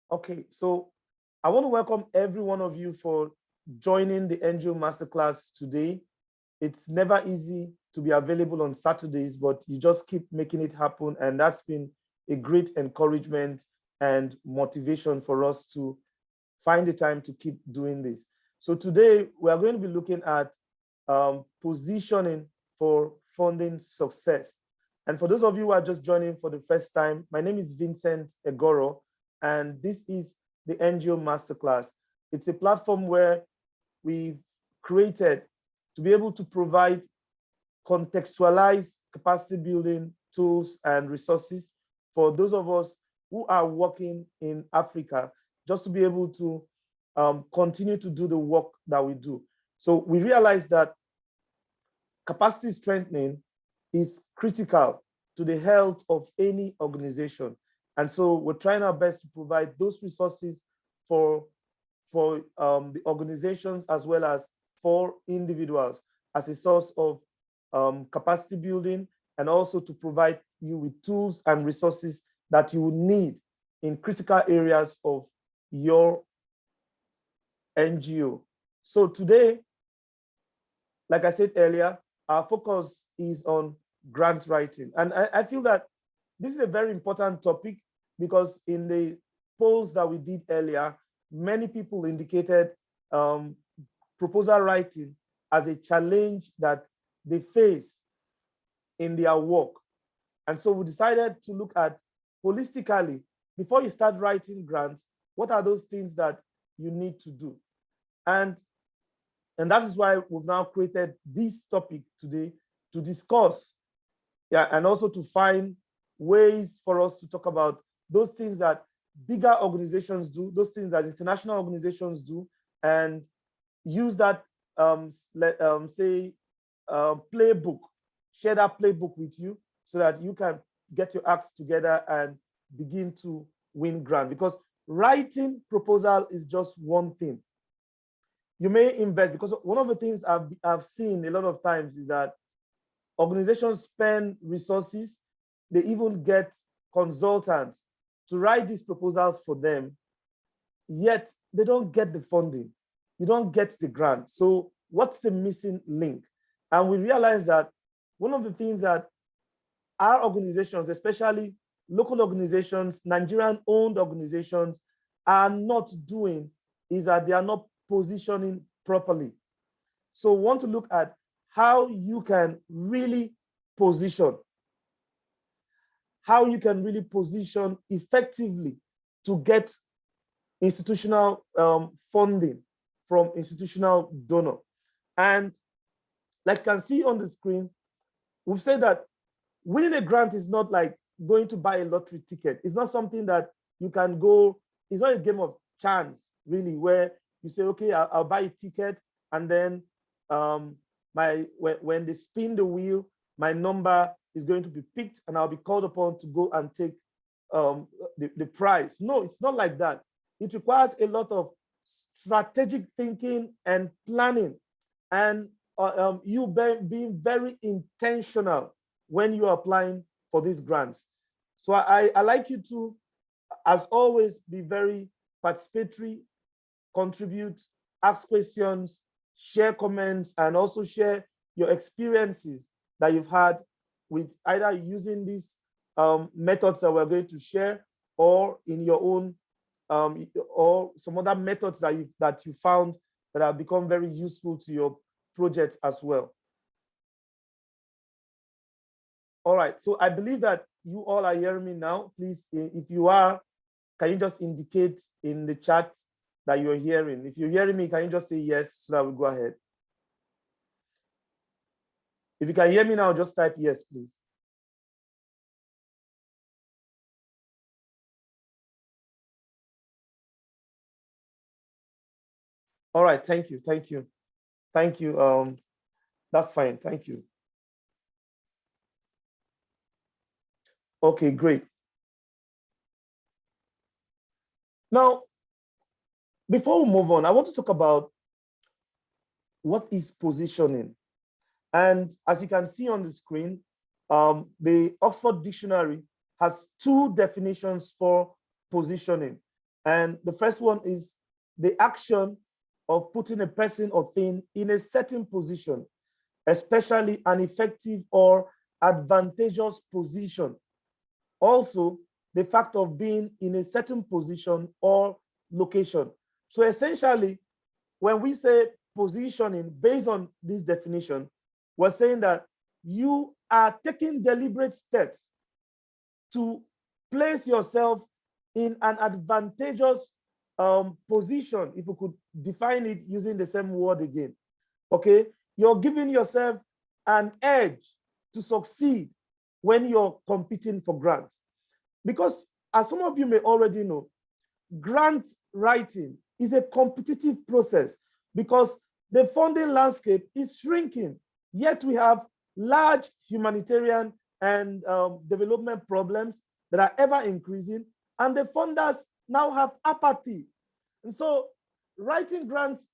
Okay, so I want to welcome every one of you for joining the NGO Masterclass today. It's never easy to be available on Saturdays, but you just keep making it happen. And that's been a great encouragement and motivation for us to find the time to keep doing this. So today we are going to be looking at positioning for funding success. And for those of you who are just joining for the first time, my name is Vincent Egoro, and this is the NGO Masterclass. It's a platform where we've created to be able to provide contextualized capacity building tools and resources for those of us who are working in Africa, just to be able to continue to do the work that we do. So we realize that capacity strengthening is critical to the health of any organization. And so we're trying our best to provide those resources for the organizations as well as for individuals as a source of capacity building, and also to provide you with tools and resources that you will need in critical areas of your NGO. So today, like I said earlier, our focus is on grant writing. And I feel that this is a very important topic because in the polls that we did earlier, many people indicated proposal writing as a challenge that they face in their work. And so we decided to look at holistically, before you start writing grants, what are those things that you need to do? And that is why we've now created this topic today to discuss, and also to find ways for us to talk about those things that bigger organizations do, those things that international organizations do, and use that, playbook, share that playbook with you so that you can get your acts together and begin to win grant. Because writing proposal is just one thing. You may invest, because one of the things I've seen a lot of times is that organizations spend resources, they even get consultants to write these proposals for them, yet they don't get the funding. You don't get the grant. So what's the missing link? And we realize that one of the things that our organizations, especially local organizations, Nigerian-owned organizations, are not doing is that they are not positioning properly. So we want to look at how you can really position, effectively to get institutional funding from institutional donor. And like you can see on the screen, we've said that winning a grant is not like going to buy a lottery ticket. It's not something that you can go, it's not a game of chance, really, where you say, okay, I'll buy a ticket, and then when they spin the wheel, my number is going to be picked and I'll be called upon to go and take the prize. No, it's not like that. It requires a lot of strategic thinking and planning, and you being very intentional when you're applying for these grants. So I like you to, as always, be very participatory, contribute, ask questions, share comments, and also share your experiences that you've had with either using these methods that we're going to share, or in your own, or some other methods that you found that have become very useful to your projects as well. All right, so I believe that you all are hearing me now. Please, if you are, can you just indicate in the chat that you're hearing? If you're hearing me, can you just say yes so that we go ahead? If you can hear me now, just type yes, please. All right, thank you, thank you. Thank you, that's fine, thank you. Okay, great. Now, before we move on, I want to talk about what is positioning. And as you can see on the screen, the Oxford Dictionary has two definitions for positioning. And the first one is the action of putting a person or thing in a certain position, especially an effective or advantageous position. Also, the fact of being in a certain position or location. So essentially, when we say positioning, based on this definition, we're saying that you are taking deliberate steps to place yourself in an advantageous position, if we could define it using the same word again. Okay, you're giving yourself an edge to succeed when you're competing for grants. Because as some of you may already know, grant writing is a competitive process because the funding landscape is shrinking, yet we have large humanitarian and development problems that are ever increasing, and the funders now have apathy. And so writing grants,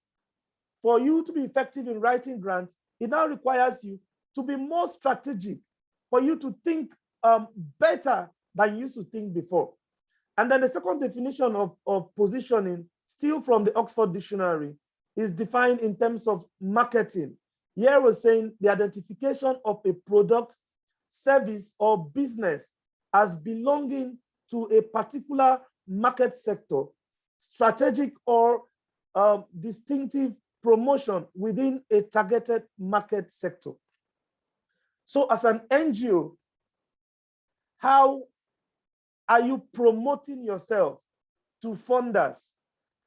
for you to be effective in writing grants, it now requires you to be more strategic, for you to think better than you used to think before. And then the second definition of positioning, still from the Oxford Dictionary, is defined in terms of marketing. Here we're saying the identification of a product, service, or business as belonging to a particular market sector, strategic or distinctive promotion within a targeted market sector. So as an NGO, how are you promoting yourself to funders?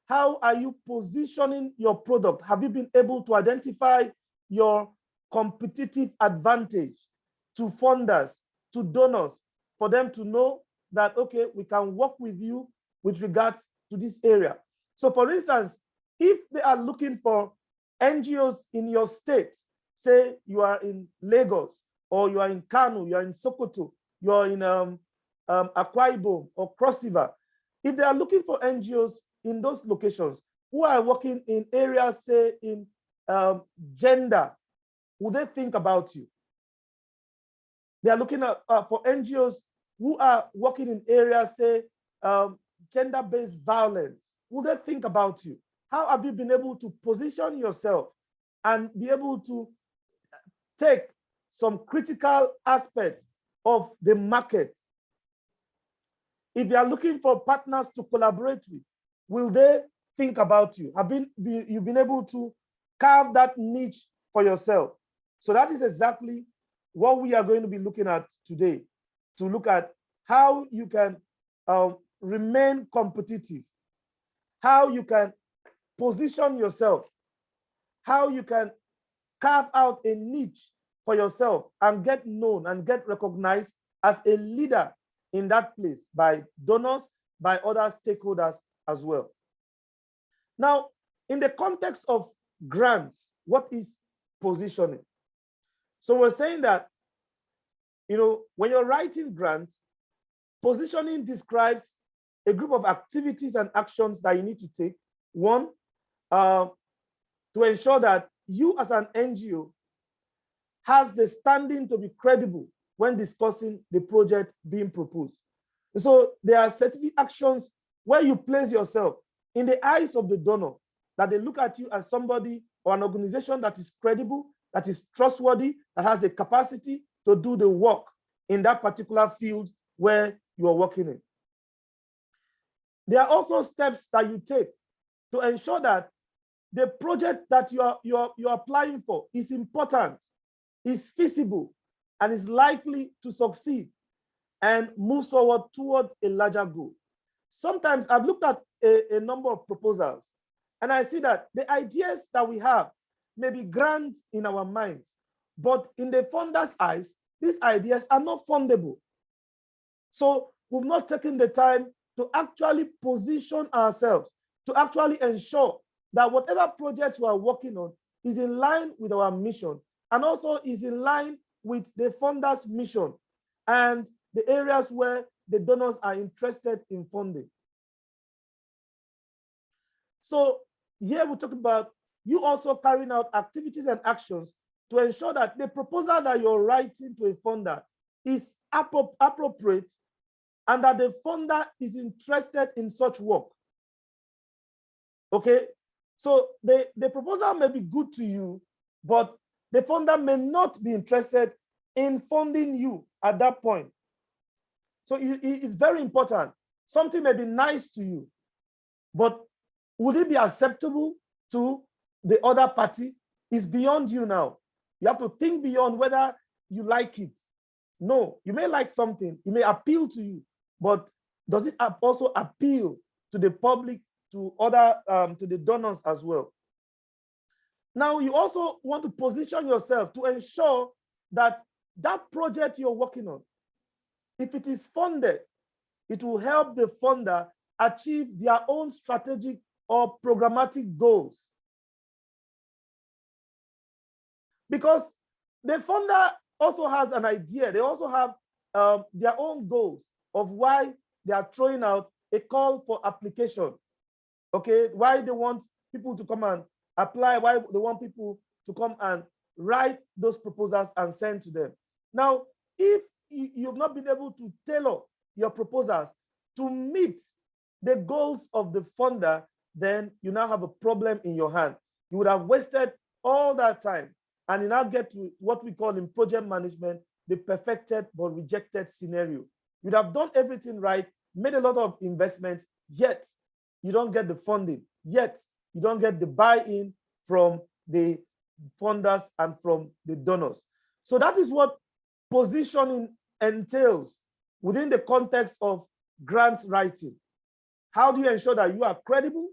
How are you positioning your product? Have you been able to identify your competitive advantage to funders, to donors, for them to know that, okay, we can work with you with regards to this area? So for instance, if they are looking for NGOs in your state, say you are in Lagos, or you are in Kano, you are in Sokoto, you are in Akwa Ibom or Cross River, if they are looking for NGOs in those locations who are working in areas, say in gender, will they think about you? They are looking at, for NGOs who are working in areas, say gender-based violence, will they think about you? How have you been able to position yourself and be able to take some critical aspect of the market? If you are looking for partners to collaborate with, will they think about you? Have you been able to carve that niche for yourself? So that is exactly what we are going to be looking at today, to look at how you can remain competitive, how you can position yourself, how you can carve out a niche for yourself and get known and get recognized as a leader in that place by donors, by other stakeholders as well. Now, in the context of grants, what is positioning? So we're saying that, you know, when you're writing grants, positioning describes a group of activities and actions that you need to take. One, to ensure that you as an NGO has the standing to be credible when discussing the project being proposed. So there are specific actions where you place yourself in the eyes of the donor, that they look at you as somebody or an organization that is credible, that is trustworthy, that has the capacity to do the work in that particular field where you are working in. There are also steps that you take to ensure that the project that you're applying for is important, is feasible, and is likely to succeed and moves forward toward a larger goal. Sometimes I've looked at a number of proposals, and I see that the ideas that we have may be grand in our minds, but in the funder's eyes, these ideas are not fundable. So we've not taken the time to actually position ourselves, to actually ensure that whatever projects we are working on is in line with our mission, and also is in line with the funder's mission and the areas where the donors are interested in funding. So here we talk about you also carrying out activities and actions to ensure that the proposal that you're writing to a funder is appropriate and that the funder is interested in such work. Okay, so the proposal may be good to you, but the funder may not be interested in funding you at that point. So it's very important. Something may be nice to you, but would it be acceptable to the other party? It's beyond you now. You have to think beyond whether you like it. No, you may like something, it may appeal to you, but does it also appeal to the public, to other, to the donors as well? Now, you also want to position yourself to ensure that that project you're working on, if it is funded, it will help the funder achieve their own strategic or programmatic goals. Because the funder also has an idea. They also have their own goals of why they are throwing out a call for application. Okay, why they want people to come and apply, why they want people to come and write those proposals and send to them. Now, if you've not been able to tailor your proposals to meet the goals of the funder, then you now have a problem in your hand. You would have wasted all that time, and you now get to what we call in project management, the perfected but rejected scenario. You'd have done everything right, made a lot of investment, yet you don't get the funding, yet you don't get the buy-in from the funders and from the donors. So that is what positioning entails within the context of grant writing. How do you ensure that you are credible?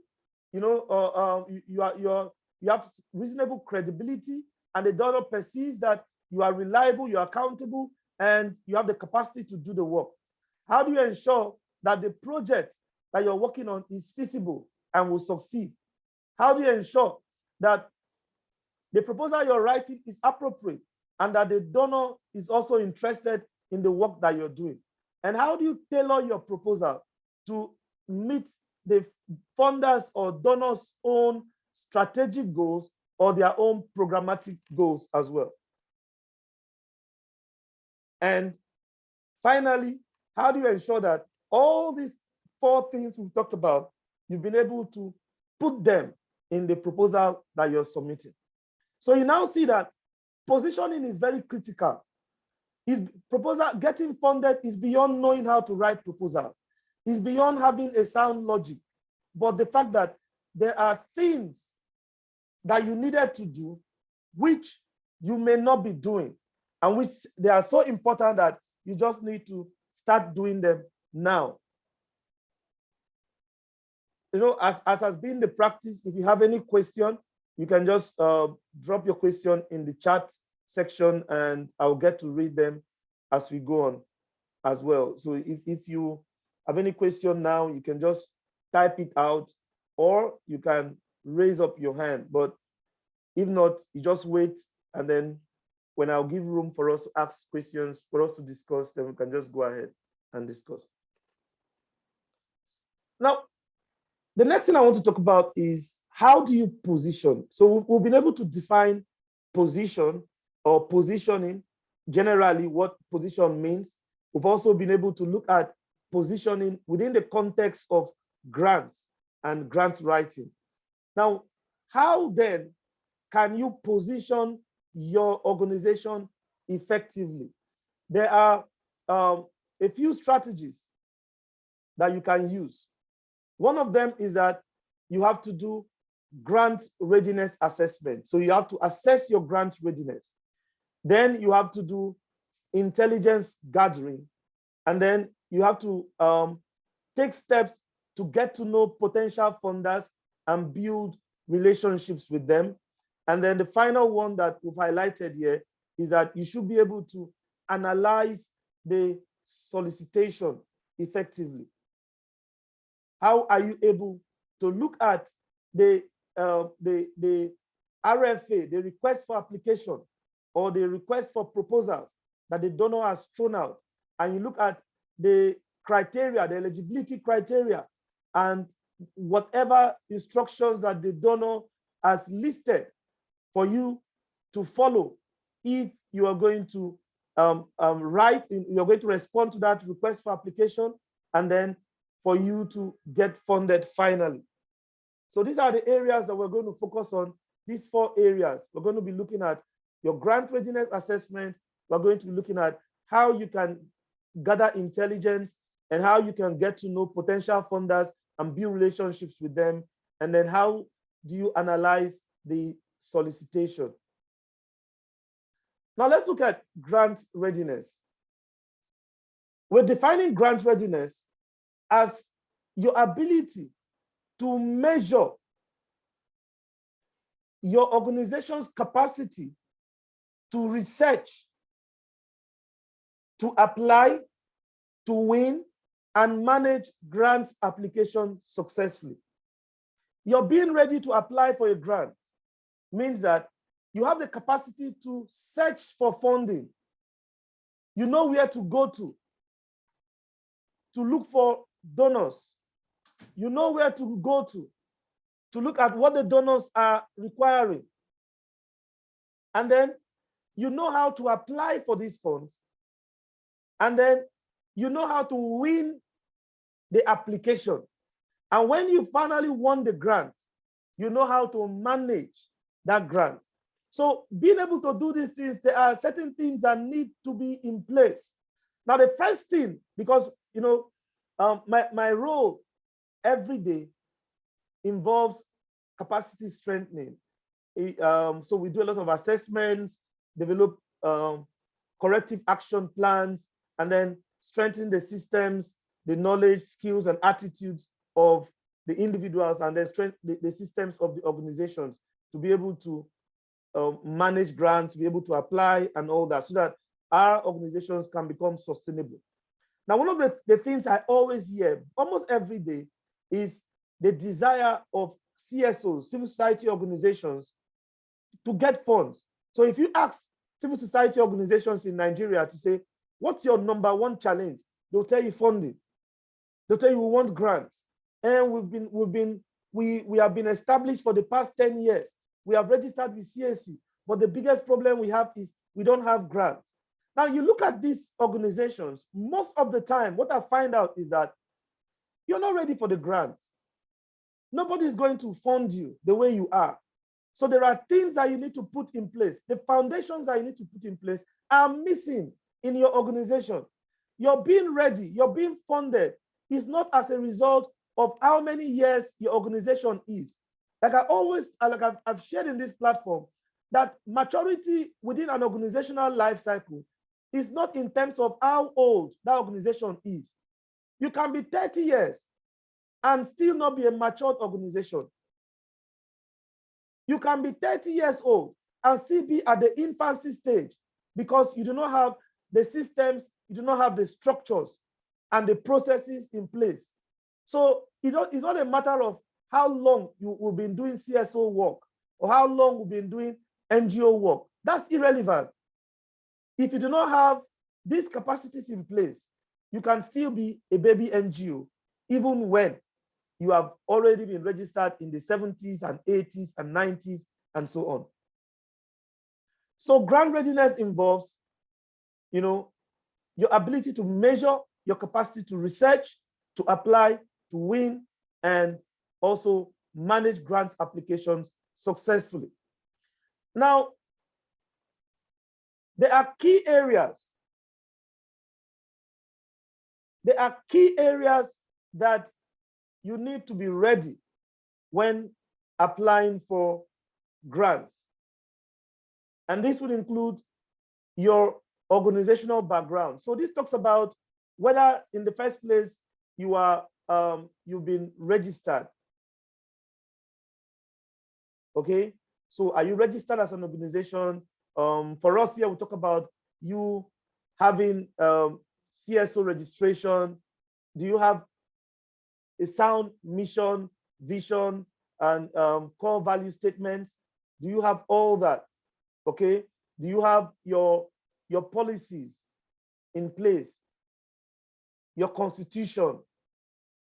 You know, you have reasonable credibility, and the donor perceives that you are reliable, you are accountable, and you have the capacity to do the work. How do you ensure that the project that you're working on is feasible and will succeed? How do you ensure that the proposal you're writing is appropriate and that the donor is also interested in the work that you're doing? And how do you tailor your proposal to meet the funders or donors' own strategic goals or their own programmatic goals as well? And finally, how do you ensure that all these 4 things we've talked about, you've been able to put them in the proposal that you're submitting? So you now see that positioning is very critical. Getting funded is beyond knowing how to write proposals. It's beyond having a sound logic. But the fact that there are things that you needed to do which you may not be doing, and which they are so important that you just need to start doing them now. You know, as has been the practice, if you have any question, you can just drop your question in the chat section, and I'll get to read them as we go on as well. So if you have any question now, you can just type it out, or you can raise up your hand. But if not, you just wait, and then when I'll give room for us to ask questions, for us to discuss, then we can just go ahead and discuss. Now, the next thing I want to talk about is how do you position? So we've been able to define position or positioning, generally what position means. We've also been able to look at positioning within the context of grants and grant writing. Now, how then can you position your organization effectively? There are a few strategies that you can use. One of them is that you have to do grant readiness assessment. So you have to assess your grant readiness. Then you have to do intelligence gathering. And then you have to take steps to get to know potential funders and build relationships with them. And then the final one that we've highlighted here is that you should be able to analyze the solicitation effectively. How are you able to look at the RFA, the request for application, or the request for proposals that the donor has thrown out, and you look at the criteria, the eligibility criteria, and whatever instructions that the donor has listed for you to follow if you are going to you're going to respond to that request for application, and then for you to get funded finally. So these are the areas that we're going to focus on, these 4 areas. We're going to be looking at your grant readiness assessment. We're going to be looking at how you can gather intelligence and how you can get to know potential funders and build relationships with them. And then how do you analyze the solicitation? Now let's look at grant readiness. We're defining grant readiness as your ability to measure your organization's capacity to research, to apply, to win, and manage grants application successfully. Your being ready to apply for a grant means that you have the capacity to search for funding. You know where to go to look for donors. You know where to go to look at what the donors are requiring. And then you know how to apply for these funds. And then you know how to win the application. And when you finally won the grant, you know how to manage that grant. So being able to do these things, there are certain things that need to be in place. Now, the first thing, because my role every day involves capacity strengthening. So we do a lot of assessments, develop corrective action plans, and then strengthen the systems, the knowledge, skills, and attitudes of the individuals, and then strengthen the systems of the organizations to be able to manage grants, to be able to apply and all that, so that our organizations can become sustainable. Now, one of the things I always hear almost every day is the desire of CSOs, civil society organizations, to get funds. So if you ask civil society organizations in Nigeria to say, what's your number one challenge? They'll tell you funding. They'll tell you we want grants. And we have been established for the past 10 years. We have registered with CAC, but the biggest problem we have is we don't have grants. Now you look at these organizations, most of the time, what I find out is that you're not ready for the grants. Nobody is going to fund you the way you are. So there are things that you need to put in place. The foundations that you need to put in place are missing in your organization. You're being ready, you're being funded is not as a result of how many years your organization is. Like I've shared in this platform, that maturity within an organizational life cycle is not in terms of how old that organization is. You can be 30 years and still not be a matured organization. You can be 30 years old and still be at the infancy stage because you do not have the systems, you do not have the structures and the processes in place. So it's not a matter of how long you've been doing CSO work or how long you've been doing NGO work. That's irrelevant. If you do not have these capacities in place, you can still be a baby NGO, even when you have already been registered in the 70s and 80s and 90s and so on. So grant readiness involves, your ability to measure your capacity to research, to apply, to win, and also manage grants applications successfully. Now, there are key areas. There are key areas that you need to be ready when applying for grants. And this would include your organizational background. So this talks about whether in the first place you've been registered. Okay, so are you registered as an organization? For us here, we talk about you having CSO registration. Do you have a sound mission, vision, and core value statements? Do you have all that? Okay. Do you have your policies in place? Your constitution,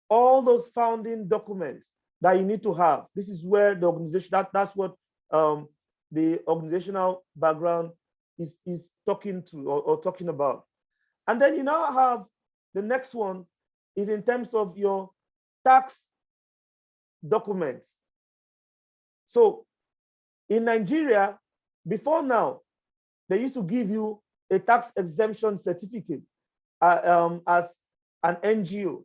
all those founding documents that you need to have. This is where the organization, that's what the organizational background is talking to or talking about. And then you now have the next one is in terms of your tax documents. So in Nigeria, before now, they used to give you a tax exemption certificate as an NGO.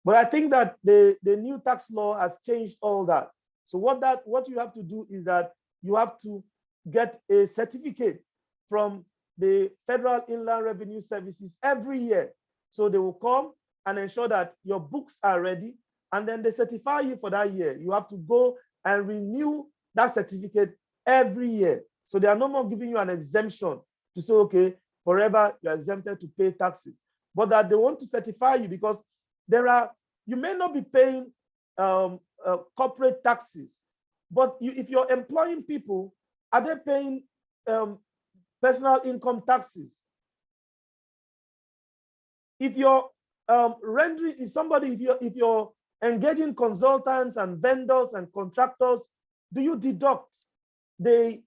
But I think that the new tax law has changed all that. So what you have to do is that you have to get a certificate from the Federal Inland Revenue Services every year. So they will come and ensure that your books are ready, and then they certify you for that year. You have to go and renew that certificate every year. So they are no more giving you an exemption to say, okay, forever you're exempted to pay taxes, but that they want to certify you because you may not be paying corporate taxes, but if you're employing people, are they paying personal income taxes? If you're if you're engaging consultants and vendors and contractors, do you deduct the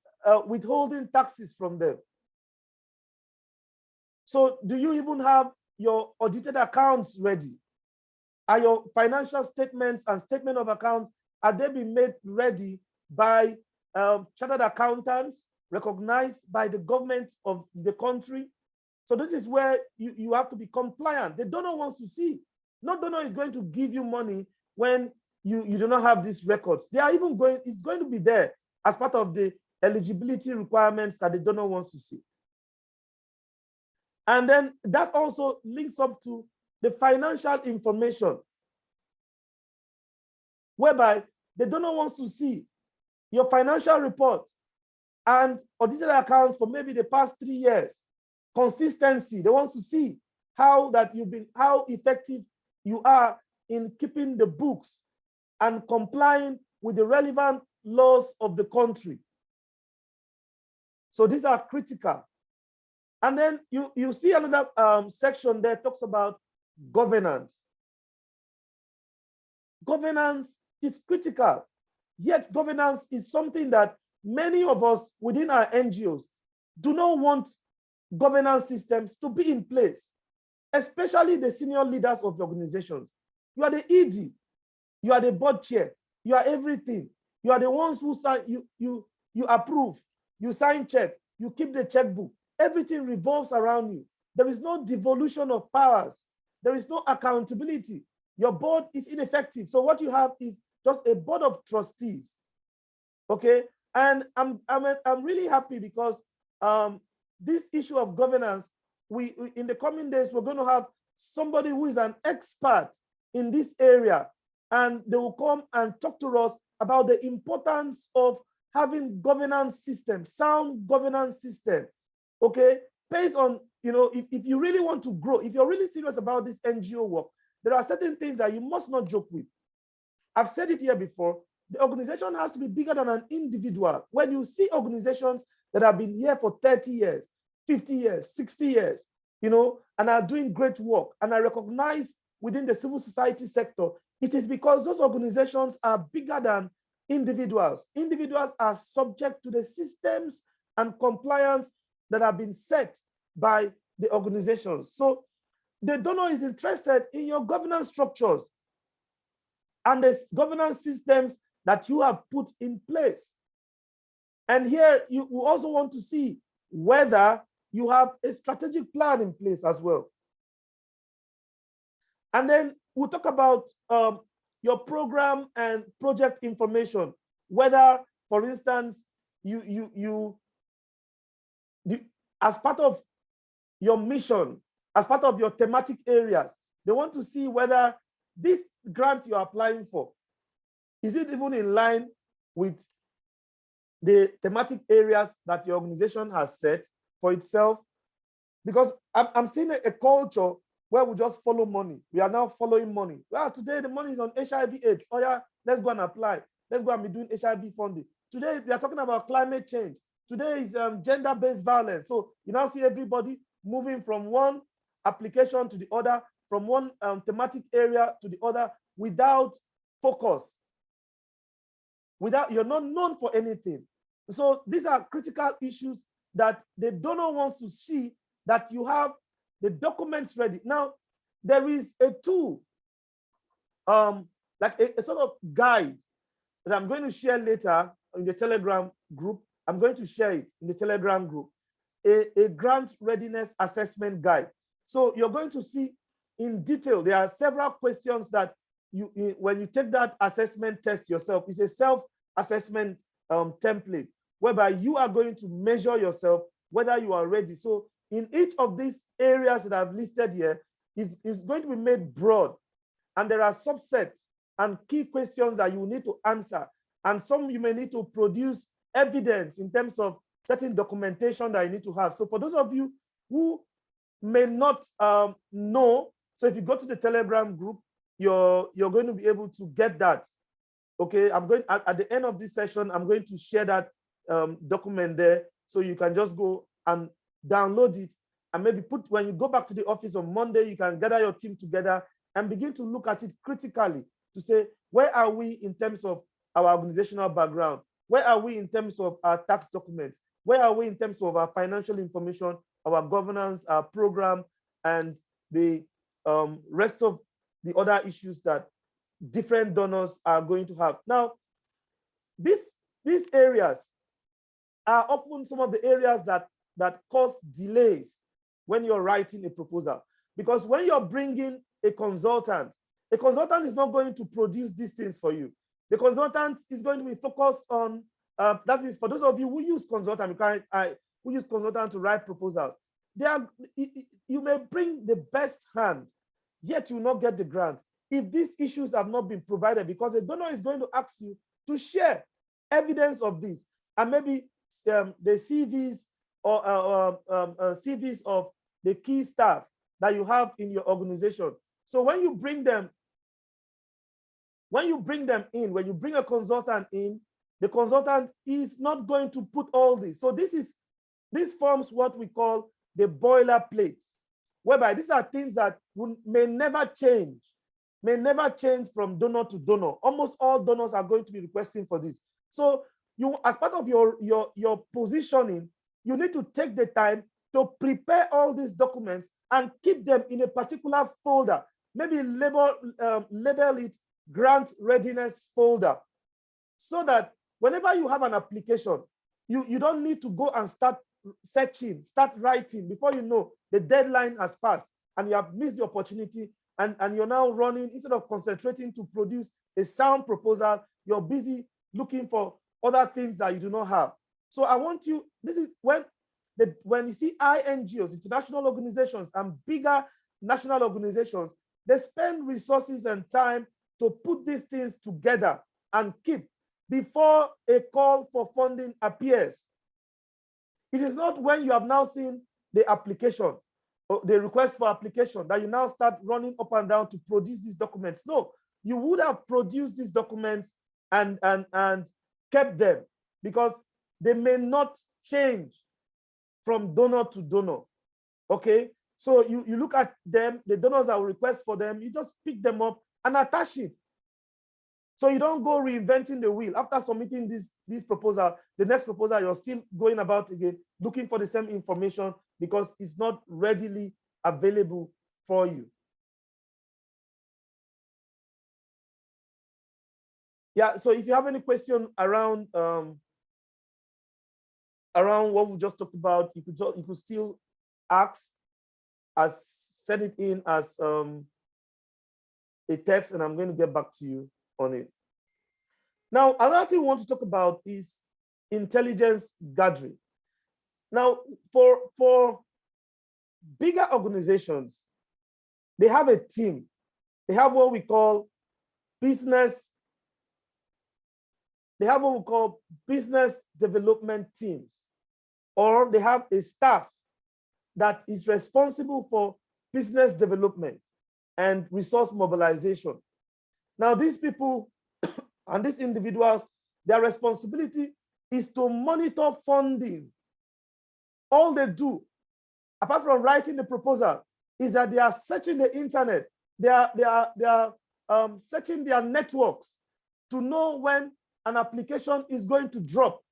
withholding taxes from them? So do you even have your audited accounts ready? Are your financial statements and statement of accounts, are they being made ready by chartered accountants recognized by the government of the country? So this is where you have to be compliant. The donor wants to see. No donor is going to give you money when you do not have these records. They are even it's going to be there as part of the eligibility requirements that the donor wants to see. And then that also links up to the financial information, whereby the donor wants to see your financial report and audited accounts for maybe the past 3 years. Consistency, they want to see how effective you are in keeping the books and complying with the relevant laws of the country. So these are critical. And then you see another section there talks about governance. Governance is critical, yet governance is something that many of us within our NGOs do not want governance systems to be in place, especially the senior leaders of the organizations. You are the ED, you are the board chair, you are everything. You are the ones who sign, you approve, you sign check, you keep the checkbook. Everything revolves around you. There is no devolution of powers. There is no accountability. Your board is ineffective. So what you have is just a board of trustees. Okay, and I'm really happy because this issue of governance, we in the coming days we're going to have somebody who is an expert in this area, and they will come and talk to us about the importance of having governance system, sound governance system. Okay, based on, if you really want to grow, if you're really serious about this NGO work, there are certain things that you must not joke with. I've said it here before. The organization has to be bigger than an individual. When you see organizations that have been here for 30 years, 50 years, 60 years, and are doing great work and are recognized within the civil society sector, it is because those organizations are bigger than individuals. Individuals are subject to the systems and compliance that have been set by the organizations. So the donor is interested in your governance structures and the governance systems that you have put in place. And here you also want to see whether you have a strategic plan in place as well. And then we'll talk about your program and project information, whether, for instance, as part of your mission, as part of your thematic areas, they want to see whether this grant you're applying for, is it even in line with the thematic areas that your organization has set for itself? Because I'm seeing a culture where we just follow money. We are now following money. Well, today the money is on HIV/AIDS. Oh yeah, let's go and apply. Let's go and be doing HIV funding. Today we are talking about climate change. Today is gender-based violence. So you now see everybody moving from one application to the other, from one thematic area to the other without focus. You're not known for anything. So these are critical issues that the donor wants to see, that you have the documents ready. Now, there is a tool, like a sort of guide that I'm going to share later in the Telegram group. I'm going to share it in the Telegram group, a grant readiness assessment guide. So you're going to see in detail, there are several questions that when you take that assessment test yourself, it's a self-assessment template whereby you are going to measure yourself whether you are ready. So in each of these areas that I've listed here, it's going to be made broad, and there are subsets and key questions that you need to answer, and some you may need to produce evidence in terms of certain documentation that you need to have. So for those of you who may not know, so if you go to the Telegram group, you're going to be able to get that. Okay, I'm going at the end of this session, I'm going to share that document there, so you can just go and download it, and maybe when you go back to the office on Monday, you can gather your team together and begin to look at it critically to say, where are we in terms of our organizational background? Where are we in terms of our tax documents? Where are we in terms of our financial information, our governance, our program, and the rest of the other issues that different donors are going to have? Now, these areas are often some of the areas that cause delays when you're writing a proposal. Because when you're bringing a consultant is not going to produce these things for you. The consultant is going to be focused on, that is for those of you who use consultant, who use consultant to write proposals. You may bring the best hand, yet you will not get the grant if these issues have not been provided, because the donor is going to ask you to share evidence of this, and maybe the CVs or CVs of the key staff that you have in your organization. So when you bring them in, when you bring a consultant in, the consultant is not going to put all this. So this forms what we call the boilerplate, whereby these are things that may never change from donor to donor. Almost all donors are going to be requesting for this. So as part of your positioning, you need to take the time to prepare all these documents and keep them in a particular folder. Maybe label it grant readiness folder, so that whenever you have an application, you don't need to go and start searching, start writing. Before you know, the deadline has passed and you have missed the opportunity, and you're now running, instead of concentrating to produce a sound proposal, you're busy looking for other things that you do not have. So I want you, this is when you see NGOs, international organizations, and bigger national organizations, they spend resources and time to put these things together and keep before a call for funding appears. It is not when you have now seen the application or the request for application that you now start running up and down to produce these documents. No, you would have produced these documents and kept them, because they may not change from donor to donor. Okay, so you look at them, the donors that will request for them, you just pick them up and attach it. So you don't go reinventing the wheel. After submitting this proposal, the next proposal, you're still going about again, looking for the same information because it's not readily available for you. Yeah, so if you have any question around what we just talked about, you could still ask, send it in as a text, and I'm going to get back to you on it. Now, another thing we want to talk about is intelligence gathering. Now, for bigger organizations, they have a team. They have what we call business development teams, or they have a staff that is responsible for business development and resource mobilization. Now, these people and these individuals, their responsibility is to monitor funding. All they do, apart from writing the proposal, is that they are searching the internet. They are searching their networks to know when an application is going to drop.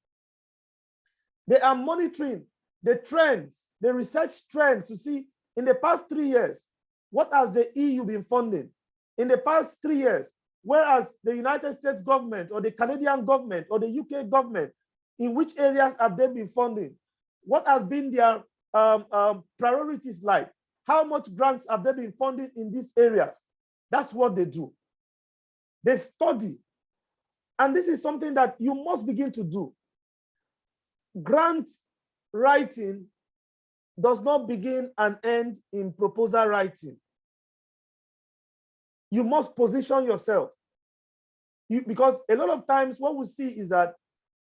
They are monitoring the trends, the research trends, to see in the past 3 years, what has the EU been funding? In the past 3 years, Whereas the United States government or the Canadian government or the UK government, in which areas have they been funding? What has been their priorities like? How much grants have they been funding in these areas? That's what they do. They study. And this is something that you must begin to do. Grant writing does not begin and end in proposal writing. You must position yourself. Because a lot of times what we see is that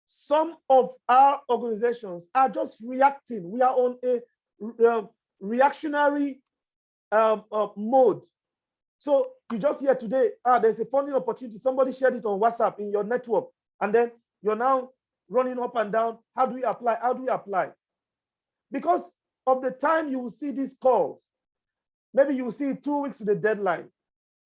some of our organizations are just reacting. We are on a reactionary mode. So you just hear today, there's a funding opportunity. Somebody shared it on WhatsApp in your network. And then you're now running up and down. How do we apply? How do we apply? Because of the time you will see these calls. Maybe you will see it 2 weeks to the deadline.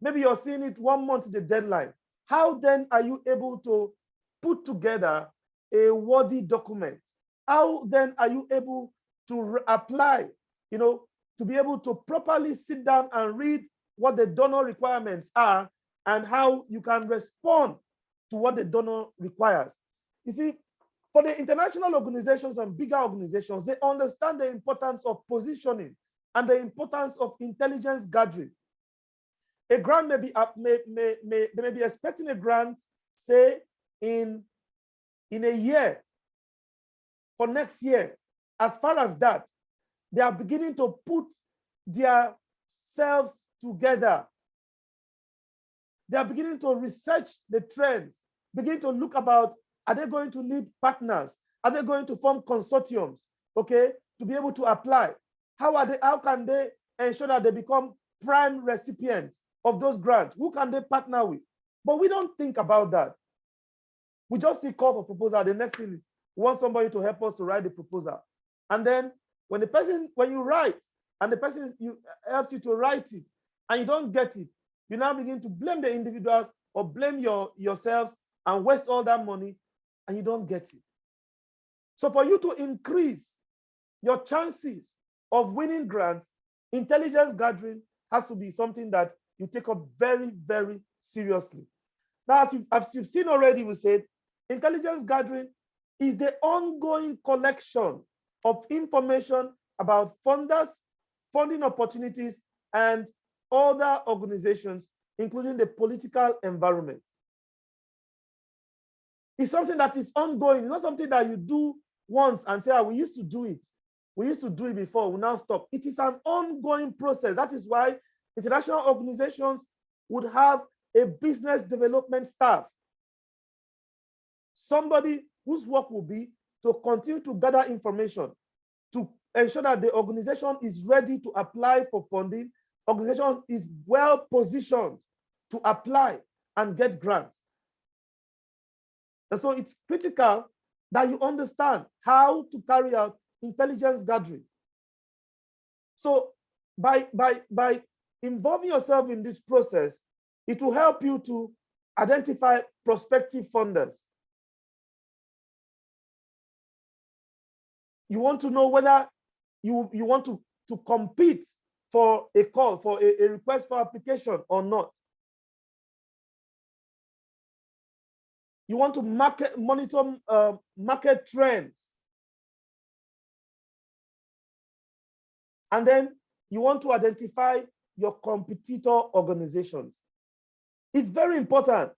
Maybe you're seeing it 1 month to the deadline. How then are you able to put together a worthy document? How then are you able to apply, to be able to properly sit down and read what the donor requirements are and how you can respond to what the donor requires? You see, for the international organizations and bigger organizations, they understand the importance of positioning and the importance of intelligence gathering. A grant may be they may be expecting a grant, say, in a year, for next year. As far as that, they are beginning to put their selves together. They are beginning to research the trends, begin to look about, are they going to need partners? Are they going to form consortiums, okay, to be able to apply? How can they ensure that they become prime recipients of those grants? Who can they partner with? But we don't think about that. We just see call for proposal. The next thing is we want somebody to help us to write the proposal. And then when you write and the person helps you to write it and you don't get it, you now begin to blame the individuals or blame yourselves and waste all that money and you don't get it. So for you to increase your chances of winning grants, intelligence gathering has to be something that you take up very, very seriously. Now, as you've seen already, we said intelligence gathering is the ongoing collection of information about funders, funding opportunities, and other organizations, including the political environment. It's something that is ongoing. It's not something that you do once and say, we used to do it. We used to do it before, we now stop. It is an ongoing process. That is why international organizations would have a business development staff. Somebody whose work will be to continue to gather information, to ensure that the organization is ready to apply for funding, organization is well positioned to apply and get grants. And so it's critical that you understand how to carry out intelligence gathering. So by involving yourself in this process, it will help you to identify prospective funders. You want to know whether you want to compete for a call, for a request for application or not. You want to monitor market trends. And then you want to identify your competitor organizations. It's very important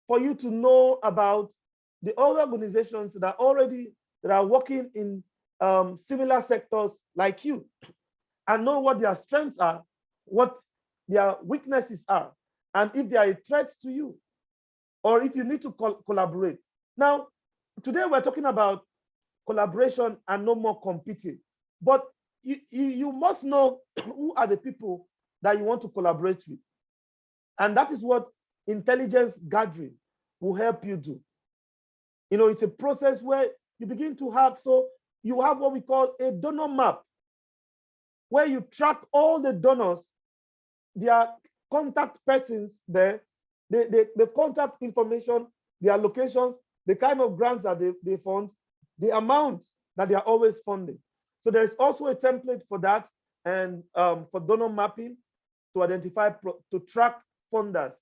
for you to know about the other organizations that are working in similar sectors like you, and know what their strengths are, what their weaknesses are, and if they are a threat to you, or if you need to collaborate. Now, today we're talking about collaboration and no more competing, but you must know who are the people that you want to collaborate with. And that is what intelligence gathering will help you do. It's a process where you begin to have, so you have what we call a donor map, where you track all the donors, their contact persons there, the contact information, their locations, the kind of grants that they fund, the amount that they are always funding. So there's also a template for that, and for donor mapping, to identify, to track funders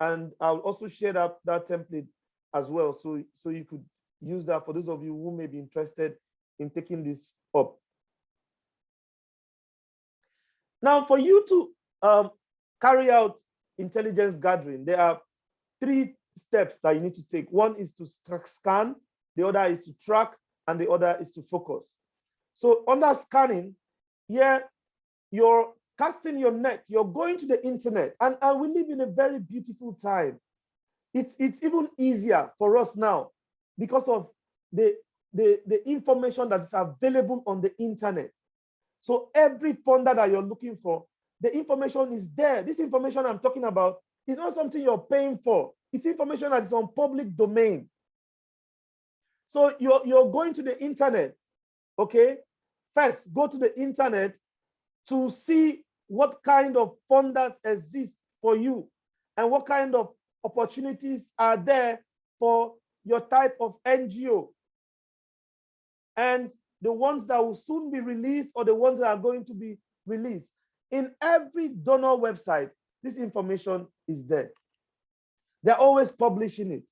And I'll also share that template as well. So you could use that for those of you who may be interested in taking this up. Now, for you to carry out intelligence gathering, there are 3 steps that you need to take. One is to scan, the other is to track, and the other is to focus. So under scanning, here you're casting your net, you're going to the internet, and we live in a very beautiful time. It's even easier for us now because of the information that is available on the internet. So every funder that you're looking for, the information is there. This information I'm talking about is not something you're paying for. It's information that is on public domain. So you're going to the internet, okay? First, go to the internet to see what kind of funders exist for you and what kind of opportunities are there for your type of NGO. And the ones that will soon be released or the ones that are going to be released. In every donor website, this information is there. They're always publishing it.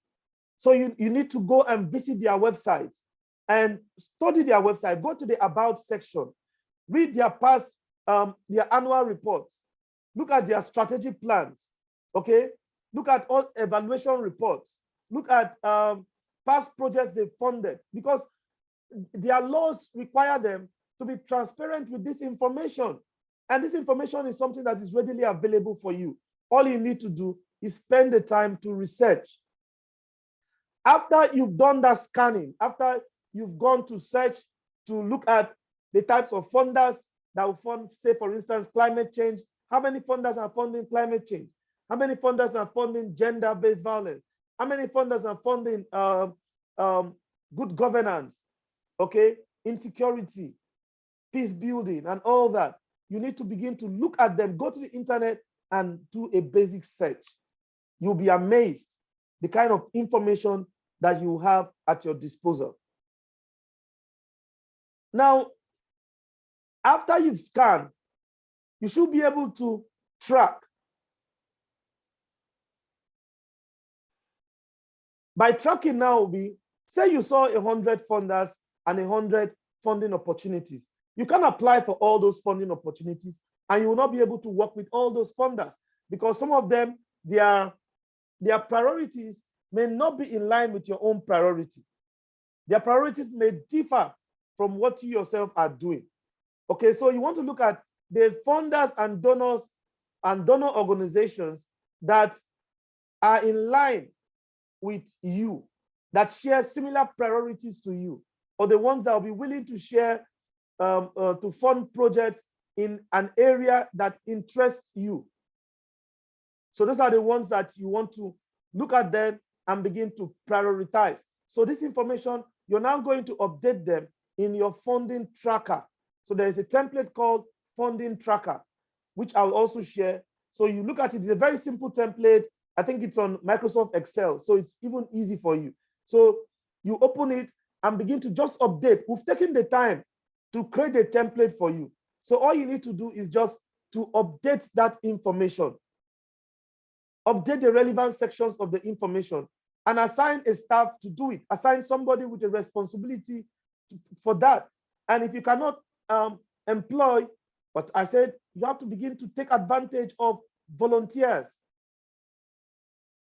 So you need to go and visit their website and study their website. Go to the About section, read their past, their annual reports, look at their strategic plans, okay? Look at all evaluation reports, look at past projects they funded, because their laws require them to be transparent with this information. And this information is something that is readily available for you. All you need to do is spend the time to research. After you've done that scanning, after you've gone to search to look at the types of funders that will fund, say, for instance, climate change, how many funders are funding climate change? How many funders are funding gender-based violence? How many funders are funding good governance? Okay, insecurity, peace building, and all that. You need to begin to look at them, go to the internet and do a basic search. You'll be amazed the kind of information that you have at your disposal. Now, after you've scanned, you should be able to track. By tracking now will be, say you saw 100 funders and 100 funding opportunities. You can apply for all those funding opportunities and you will not be able to work with all those funders because some of them, their priorities may not be in line with your own priority. Their priorities may differ from what you yourself are doing. Okay, so you want to look at the funders and donors and donor organizations that are in line with you, that share similar priorities to you, or the ones that will be willing to share to fund projects in an area that interests you. So those are the ones that you want to look at them and begin to prioritize. So this information, you're now going to update them in your funding tracker. So there is a template called funding tracker, which I'll also share. So you look at it, it's a very simple template. I think it's on Microsoft Excel, so it's even easy for you. So you open it and begin to just update. We've taken the time to create a template for you. So all you need to do is just to update that information. Update the relevant sections of the information and assign a staff to do it. Assign somebody with a responsibility for that. And if you cannot employ, but I said, you have to begin to take advantage of volunteers.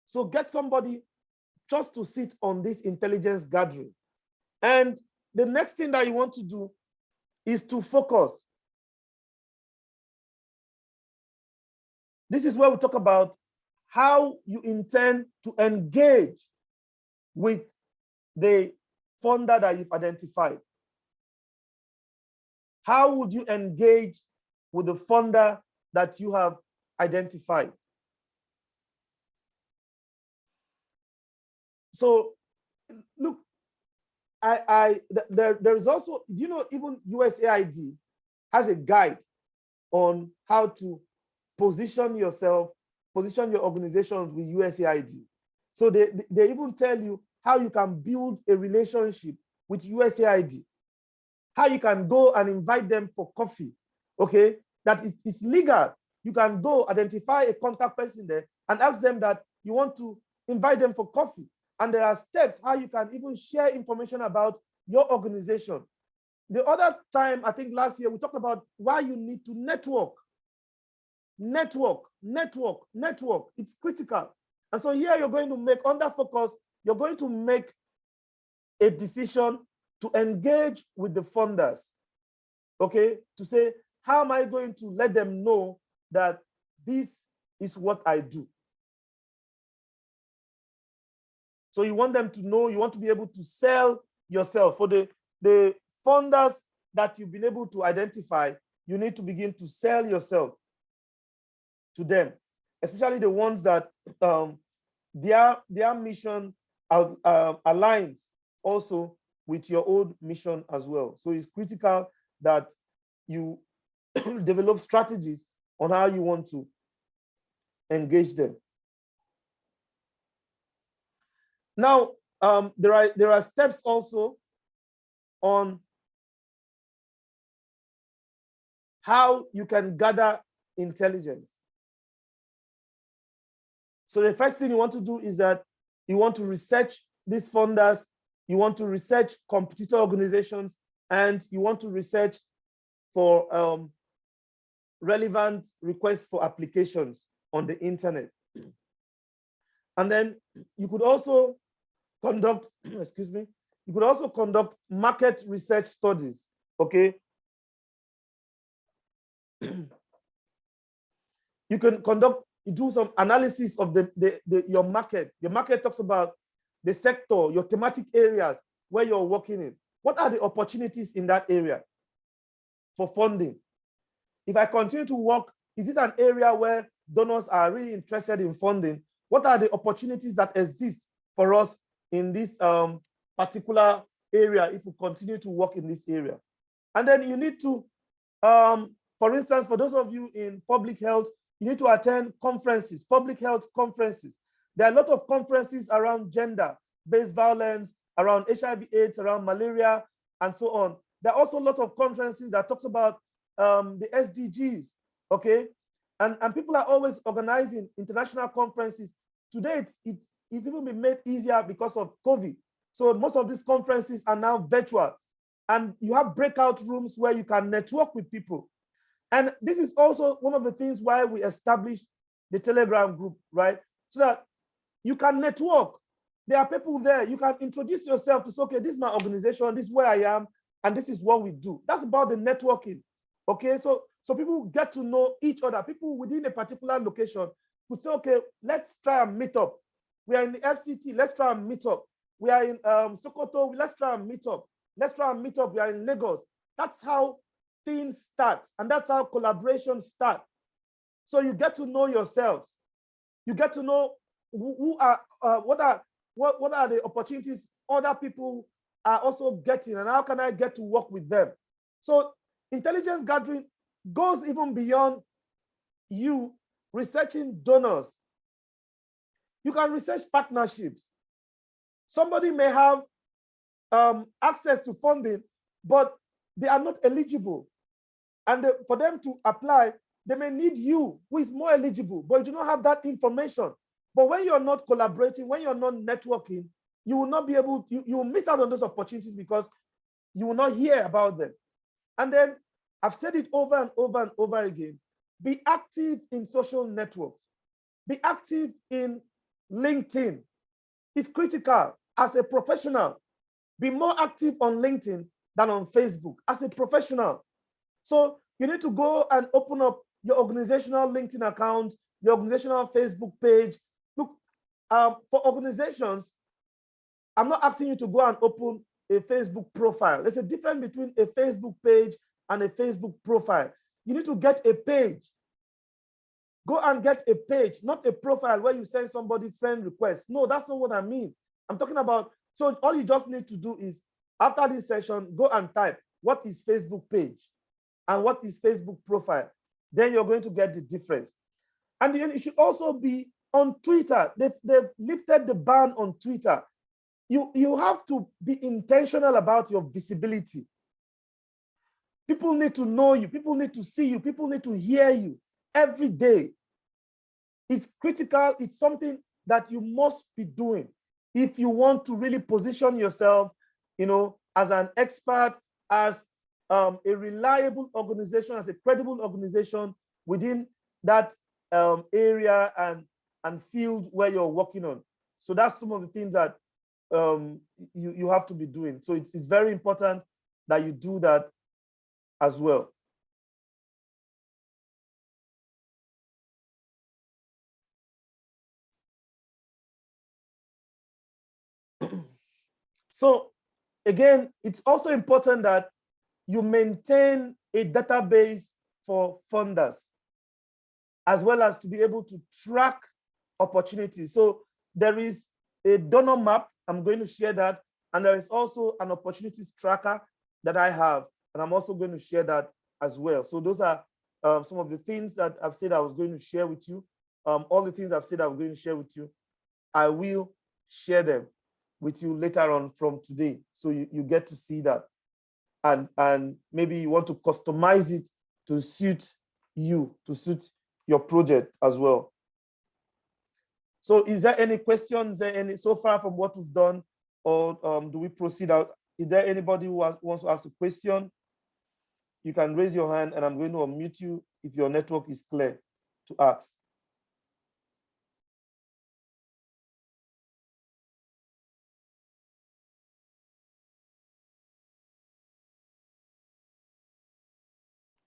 So get somebody just to sit on this intelligence gathering. And the next thing that you want to do is to focus. This is where we talk about how you intend to engage with the funder that you've identified. How would you engage with the funder that you have identified? So look, there is also, you know, even USAID has a guide on how to position yourself, position your organizations with USAID. So they even tell you how you can build a relationship with USAID, how you can go and invite them for coffee, okay? That it's legal. You can go identify a contact person there and ask them that, you want to invite them for coffee. And there are steps how you can even share information about your organization. The other time, I think last year, we talked about why you need to network. Network. It's critical. And so here you're going to make, under focus, you're going to make a decision to engage with the funders, okay? To say, how am I going to let them know that this is what I do? So you want them to know, you want to be able to sell yourself. For the funders that you've been able to identify, you need to begin to sell yourself to them, especially the ones that their mission aligns also with your own mission as well. So it's critical that you develop strategies on how you want to engage them. Now, there are steps also on how you can gather intelligence. So the first thing you want to do is that you want to research these funders, you want to research competitor organizations, and you want to research for relevant requests for applications on the internet. And then you could also conduct, excuse me, you could also conduct market research studies, okay? You can do some analysis of your market. The market talks about the sector, your thematic areas where you're working in. What are the opportunities in that area for funding? If I continue to work, is it an area where donors are really interested in funding? What are the opportunities that exist for us in this particular area if we continue to work in this area? And then you need to, for instance, for those of you in public health, you need to attend conferences, public health conferences. There are a lot of conferences around gender-based violence, around HIV/AIDS, around malaria, and so on. There are also a lot of conferences that talks about the SDGs, okay? And people are always organizing international conferences. Today, it's even been made easier because of COVID. So most of these conferences are now virtual. And you have breakout rooms where you can network with people. And this is also one of the things why we established the Telegram group, right? So that you can network. There are people there. You can introduce yourself to say, okay, this is my organization, this is where I am, and this is what we do. That's about the networking, okay? So people get to know each other. People within a particular location would say, okay, let's try and meet up. We are in the FCT, let's try and meet up. We are in Sokoto, let's try and meet up. Let's try and meet up, we are in Lagos. That's how things start, and that's how collaborations start. So you get to know yourselves. You get to know what are the opportunities other people are also getting, and how can I get to work with them? So intelligence gathering goes even beyond you researching donors. You can research partnerships. Somebody may have access to funding, but they are not eligible. And for them to apply, they may need you, who is more eligible, but you do not have that information. But when you're not collaborating, when you're not networking, you will not be able, you will miss out on those opportunities because you will not hear about them. And then I've said it over and over and over again, be active in social networks. Be active in LinkedIn. It's critical as a professional. Be more active on LinkedIn than on Facebook as a professional. So you need to go and open up your organizational LinkedIn account, your organizational Facebook page. Look, for organizations, I'm not asking you to go and open a Facebook profile. There's a difference between a Facebook page and a Facebook profile. You need to get a page. Go and get a page, not a profile where you send somebody friend requests. No, that's not what I mean. I'm talking about, so all you just need to do is, after this session, go and type, what is Facebook page and what is Facebook profile? Then you're going to get the difference. And then it should also be on Twitter. They've lifted the ban on Twitter. You have to be intentional about your visibility. People need to know you. People need to see you. People need to hear you every day. It's critical. It's something that you must be doing if you want to really position yourself, as an expert, as a reliable organization, as a credible organization within that area and field where you're working on. So that's some of the things that you have to be doing. So it's very important that you do that as well. So again, it's also important that you maintain a database for funders, as well as to be able to track opportunities. So there is a donor map, I'm going to share that, and there is also an opportunities tracker that I have, and I'm also going to share that as well. So those are some of the things that I've said I was going to share with you. All the things I've said I'm going to share with you, I will share them with you later on from today. So you get to see that. And maybe you want to customize it to suit you, to suit your project as well. So is there any questions so far from what we've done, or do we proceed out? Is there anybody who wants to ask a question? You can raise your hand and I'm going to unmute you if your network is clear to ask.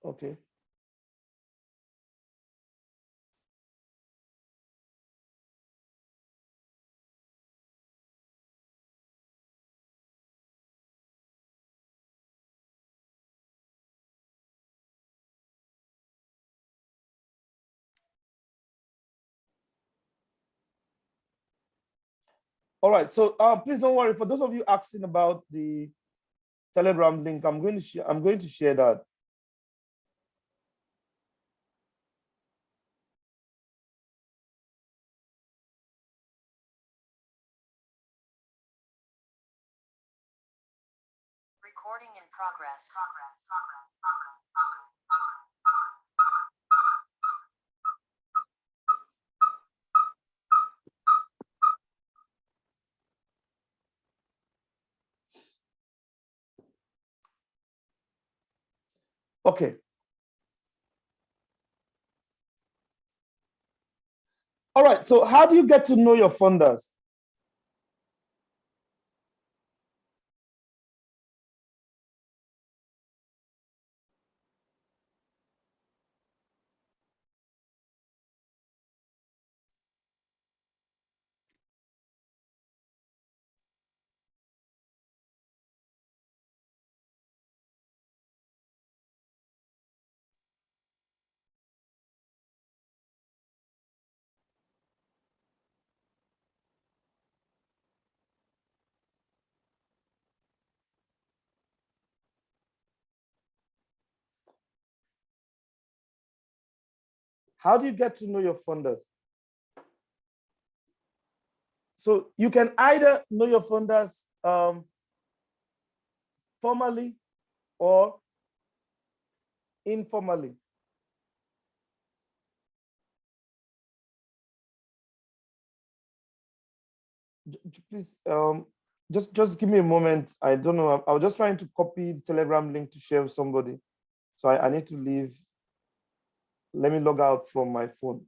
Okay. All right, so please don't worry. For those of you asking about the Telegram link, I'm going to share that. Recording in progress. Okay. All right, so how do you get to know your funders? How do you get to know your funders? So you can either know your funders formally or informally. Please, just give me a moment. I don't know. I was just trying to copy the Telegram link to share with somebody. So I need to leave. Let me log out from my phone.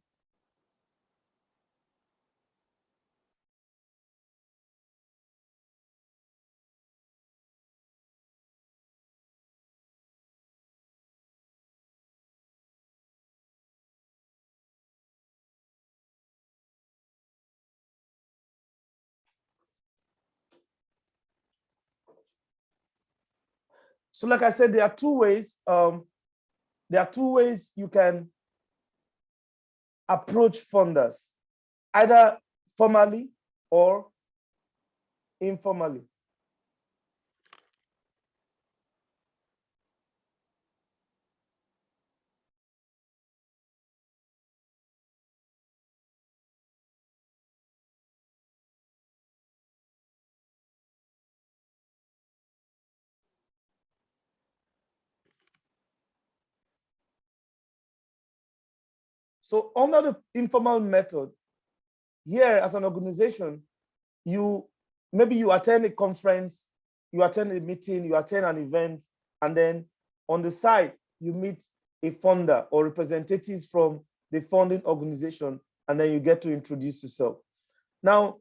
So like I said, there are two ways. There are two ways you can approach funders, either formally or informally. So under the informal method, here as an organization, maybe you attend a conference, you attend a meeting, you attend an event, and then on the side, you meet a funder or representatives from the funding organization, and then you get to introduce yourself. Now,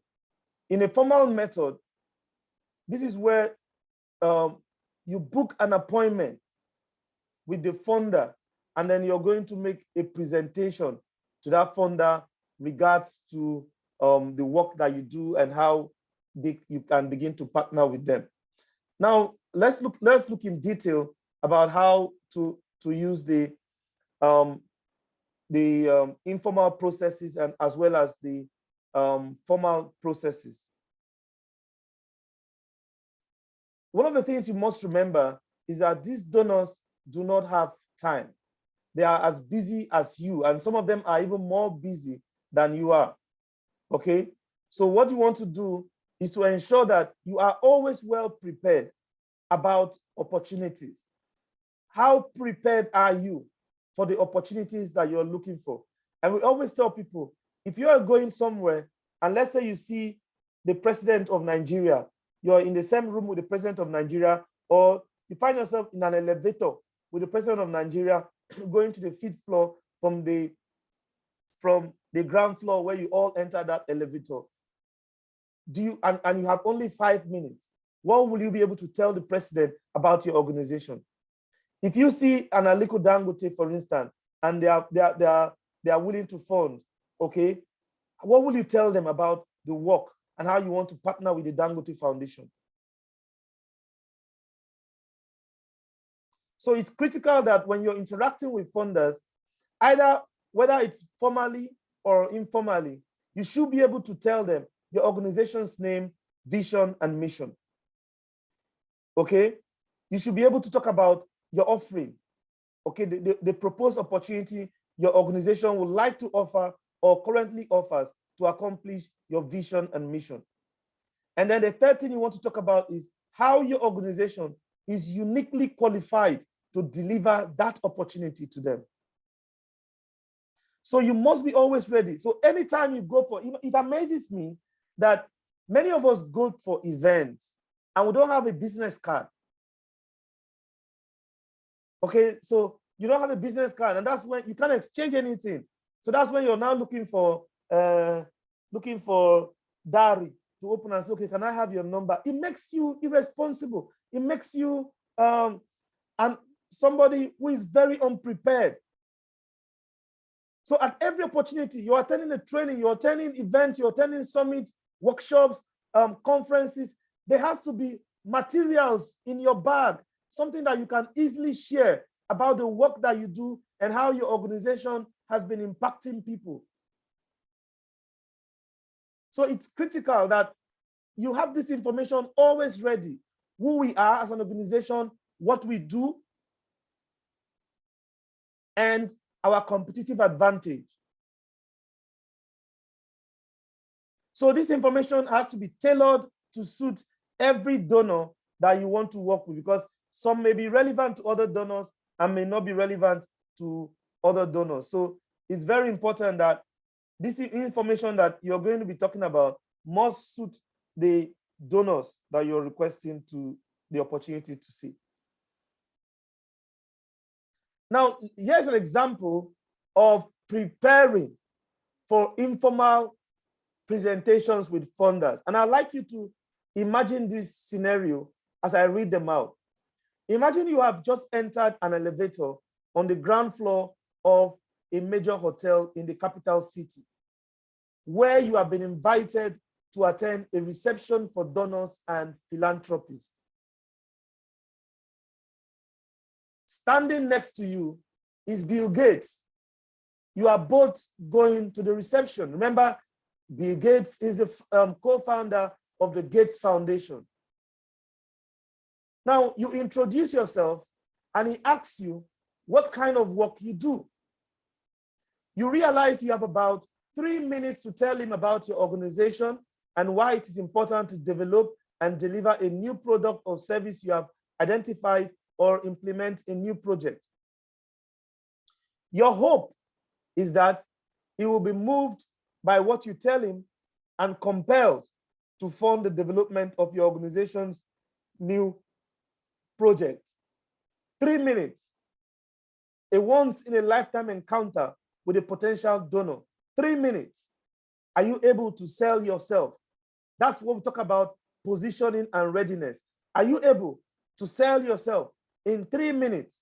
in a formal method, this is where you book an appointment with the funder, and then you're going to make a presentation to that funder regards to the work that you do and how you can begin to partner with them. Now, let's look in detail about how to use the informal processes and as well as the formal processes. One of the things you must remember is that these donors do not have time. They are as busy as you, and some of them are even more busy than you are, okay? So what you want to do is to ensure that you are always well prepared about opportunities. How prepared are you for the opportunities that you're looking for? And we always tell people, if you are going somewhere, and let's say you see the president of Nigeria, you're in the same room with the president of Nigeria, or you find yourself in an elevator with the president of Nigeria going to the 5th floor from the ground floor where you all enter that elevator. And you have only 5 minutes. What will you be able to tell the president about your organization? If you see an Aliko Dangote, for instance, and they are willing to fund, okay, what will you tell them about the work and how you want to partner with the Dangote Foundation? So it's critical that when you're interacting with funders, whether it's formally or informally, you should be able to tell them your organization's name, vision, and mission. Okay? You should be able to talk about your offering, okay, the proposed opportunity your organization would like to offer or currently offers to accomplish your vision and mission. And then the third thing you want to talk about is how your organization is uniquely qualified to deliver that opportunity to them. So you must be always ready. So anytime you go for, it amazes me that many of us go for events and we don't have a business card. Okay, so you don't have a business card, and that's when you can't exchange anything. So that's when you're now looking for diary to open and say, okay, can I have your number? It makes you irresponsible. It makes you and somebody who is very unprepared. So at every opportunity, you're attending a training, you're attending events, you're attending summits, workshops, conferences, there has to be materials in your bag, something that you can easily share about the work that you do and how your organization has been impacting people. So it's critical that you have this information always ready, who we are as an organization, what we do, and our competitive advantage. So this information has to be tailored to suit every donor that you want to work with, because some may be relevant to other donors and may not be relevant to other donors. So it's very important that this information that you're going to be talking about must suit the donors that you're requesting to the opportunity to see. Now, here's an example of preparing for informal presentations with funders. And I'd like you to imagine this scenario as I read them out. Imagine you have just entered an elevator on the ground floor of a major hotel in the capital city, where you have been invited to attend a reception for donors and philanthropists. Standing next to you is Bill Gates. You are both going to the reception. Remember, Bill Gates is the co-founder of the Gates Foundation. Now, you introduce yourself and he asks you what kind of work you do. You realize you have about 3 minutes to tell him about your organization and why it is important to develop and deliver a new product or service you have identified or implement a new project. Your hope is that he will be moved by what you tell him and compelled to fund the development of your organization's new project. 3 minutes, a once in a lifetime encounter with a potential donor. 3 minutes. Are you able to sell yourself? That's what we talk about, positioning and readiness. Are you able to sell yourself in 3 minutes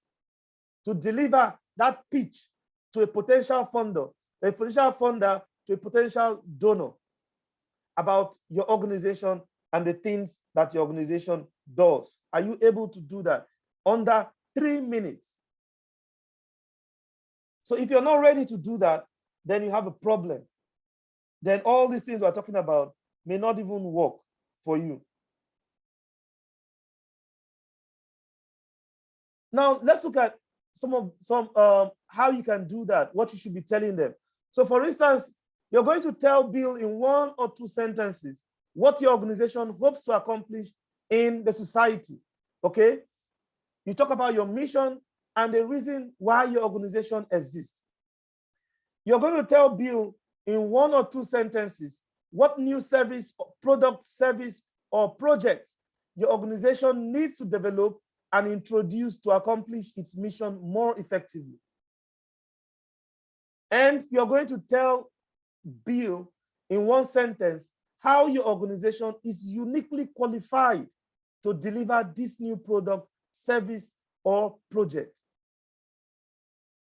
to deliver that pitch to a potential funder to a potential donor about your organization and the things that your organization does? Are you able to do that under 3 minutes? So if you're not ready to do that, then you have a problem. Then all these things we're talking about may not even work for you. Now let's look at how you can do that, what you should be telling them. So for instance, you're going to tell Bill in 1 or 2 sentences what your organization hopes to accomplish in the society, okay? You talk about your mission and the reason why your organization exists. You're going to tell Bill in 1 or 2 sentences what new service, product, service, or project your organization needs to develop and introduce to accomplish its mission more effectively. And you're going to tell Bill in 1 sentence how your organization is uniquely qualified to deliver this new product, service, or project.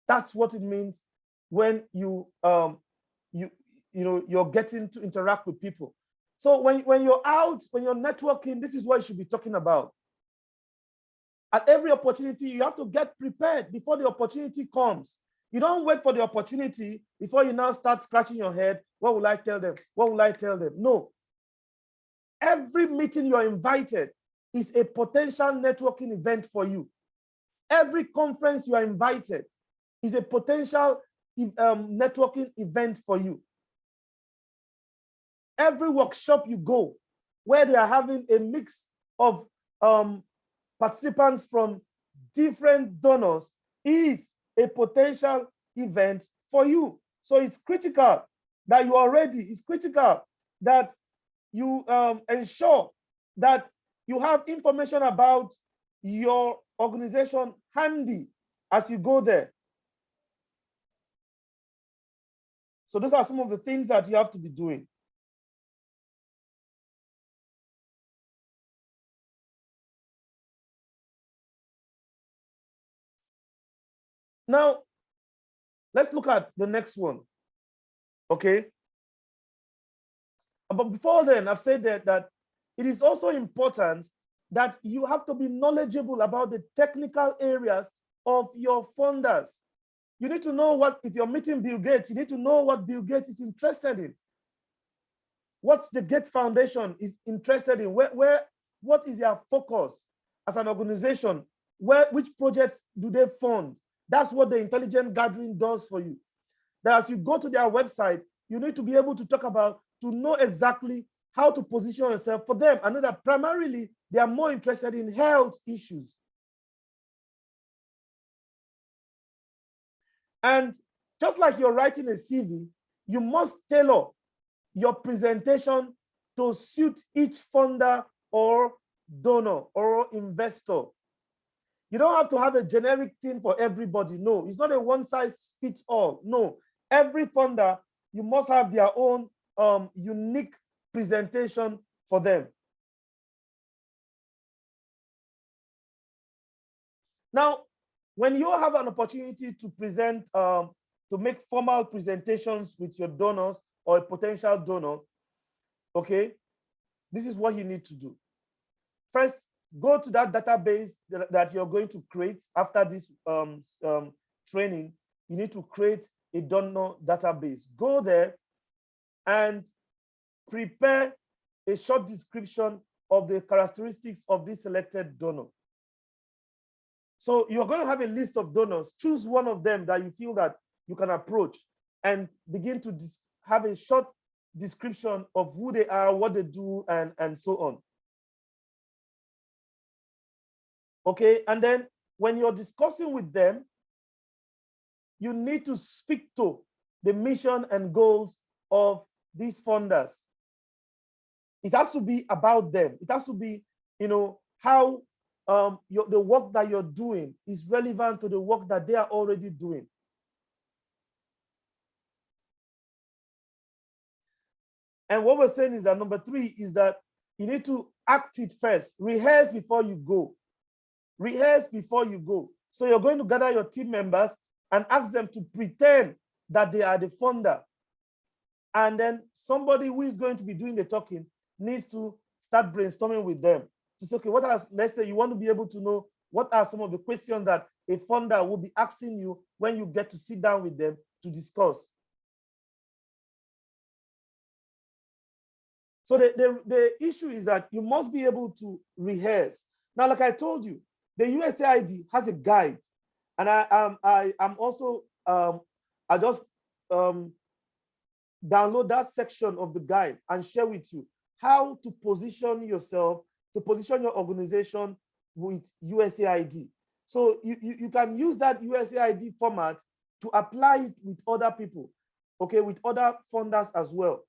That's what it means when you're getting to interact with people. So when you're out, when you're networking, this is what you should be talking about. At every opportunity, you have to get prepared before the opportunity comes. You don't wait for the opportunity before you now start scratching your head. What will I tell them? What will I tell them? No. Every meeting you're invited is a potential networking event for you. Every conference you are invited is a potential networking event for you. Every workshop you go where they are having a mix of participants from different donors is a potential event for you. So it's critical that you are ready. It's critical that you ensure that you have information about your organization handy as you go there. So those are some of the things that you have to be doing. Now, let's look at the next one, okay? But before then, I've said that it is also important that you have to be knowledgeable about the technical areas of your funders. You need to know what, if you're meeting Bill Gates, you need to know what Bill Gates is interested in. What's the Gates Foundation is interested in? What is their focus as an organization? Which projects do they fund? That's what the intelligence gathering does for you. That as you go to their website, you need to be able to talk about, to know exactly how to position yourself for them. I know that primarily they are more interested in health issues. And just like you're writing a CV, you must tailor your presentation to suit each funder or donor or investor. You don't have to have a generic thing for everybody. No, it's not a one size fits all. No, every funder, you must have their own unique presentation for them. Now, when you have an opportunity to present, to make formal presentations with your donors or a potential donor, okay, this is what you need to do. First, go to that database that you're going to create after this training. You need to create a donor database. Go there and prepare a short description of the characteristics of this selected donor. So you're going to have a list of donors. Choose one of them that you feel that you can approach and begin to have a short description of who they are, what they do, and so on. Okay, and then when you're discussing with them, you need to speak to the mission and goals of these funders. It has to be about them. It has to be, how the work that you're doing is relevant to the work that they are already doing. And what we're saying is that number 3 is that you need to act it first. Rehearse before you go. Rehearse before you go. So you're going to gather your team members and ask them to pretend that they are the funder. And then somebody who is going to be doing the talking needs to start brainstorming with them to say, okay, let's say you want to be able to know what are some of the questions that a funder will be asking you when you get to sit down with them to discuss. So the issue is that you must be able to rehearse. Now, like I told you, the USAID has a guide, and I'm also I just download that section of the guide and share with you how to position yourself, to position your organization with USAID. So you can use that USAID format to apply it with other people, okay, with other funders as well.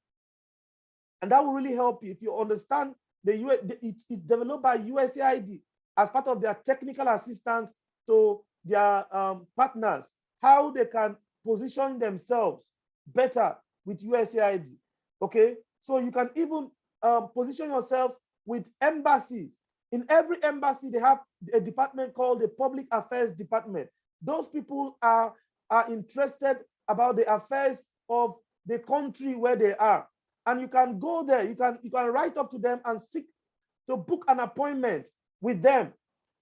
And that will really help you if you understand it's developed by USAID as part of their technical assistance to their partners, how they can position themselves better with USAID. Okay, so you can even position yourselves with embassies. In every embassy, they have a department called the Public Affairs Department. Those people are interested about the affairs of the country where they are. And you can go there, you can write up to them and seek to book an appointment with them.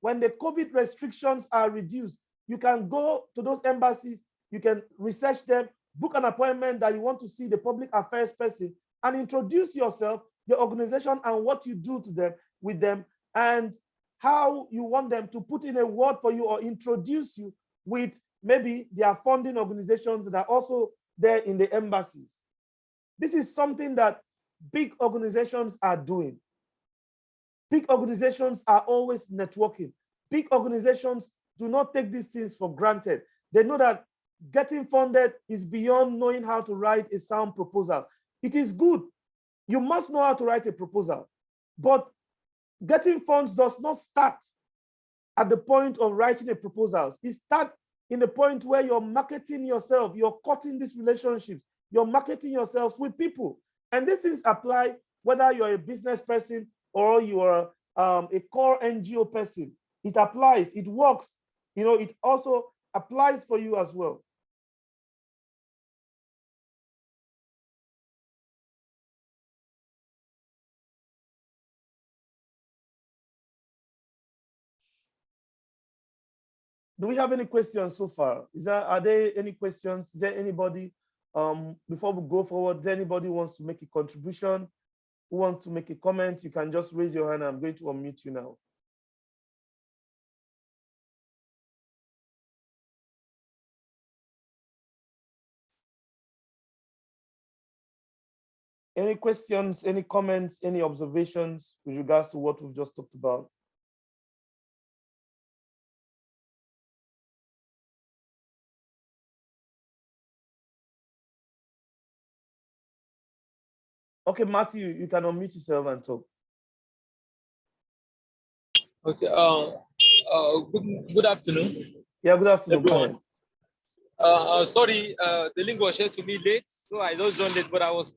When the COVID restrictions are reduced, you can go to those embassies, you can research them, book an appointment that you want to see the public affairs person, and introduce yourself, your organization, and what you do to them, with them, and how you want them to put in a word for you or introduce you with maybe their funding organizations that are also there in the embassies. This is something that big organizations are doing. Big organizations are always networking. Big organizations do not take these things for granted. They know that getting funded is beyond knowing how to write a sound proposal. It is good. You must know how to write a proposal. But getting funds does not start at the point of writing a proposal. It starts in the point where you're marketing yourself, you're cutting these relationships, you're marketing yourselves with people. And these things apply whether you're a business person or you are a core NGO person. It applies, it works. It also applies for you as well. Do we have any questions so far? Are there any questions? Is there anybody, before we go forward, does anybody wants to make a contribution, who wants to make a comment? You can just raise your hand. I'm going to unmute you now. Any questions, any comments, any observations with regards to what we've just talked about? Okay, Matthew, you can unmute yourself and talk. Okay. Good afternoon. Yeah, good afternoon. Go ahead. Sorry, the link was shared to me late, so I just joined late. But I was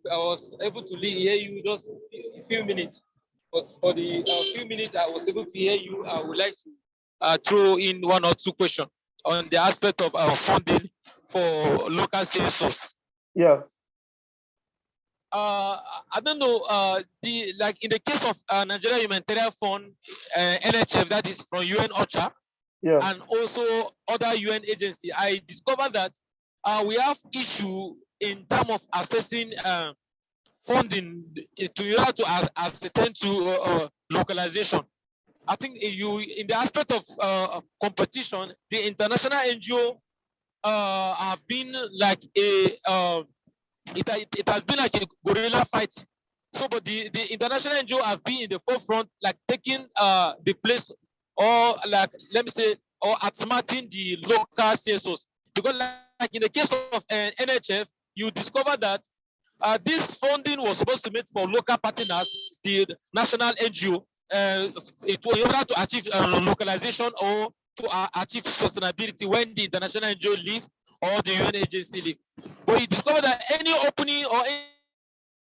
able to hear you just a few minutes. But for the few minutes I was able to hear you, I would like to throw in 1 or 2 questions on the aspect of funding for local CSOs. Yeah. I don't know. Like in the case of Nigeria Humanitarian Fund, NHF, that is from UN OCHA. Yeah. And also other UN agency, I discovered that we have issue in terms of assessing funding to ascertain to localization. I think in the aspect of competition, the international NGO have been like it has been like a guerrilla fight. So, but the international NGO have been in the forefront, like taking the place, or like let me say, or outsmarting the local CSOs. Because like in the case of NHF, you discover that this funding was supposed to be for local partners. the national NGO in order to achieve localization or to achieve sustainability when the international NGO leave or the UN agency leave. But you discover that any opening or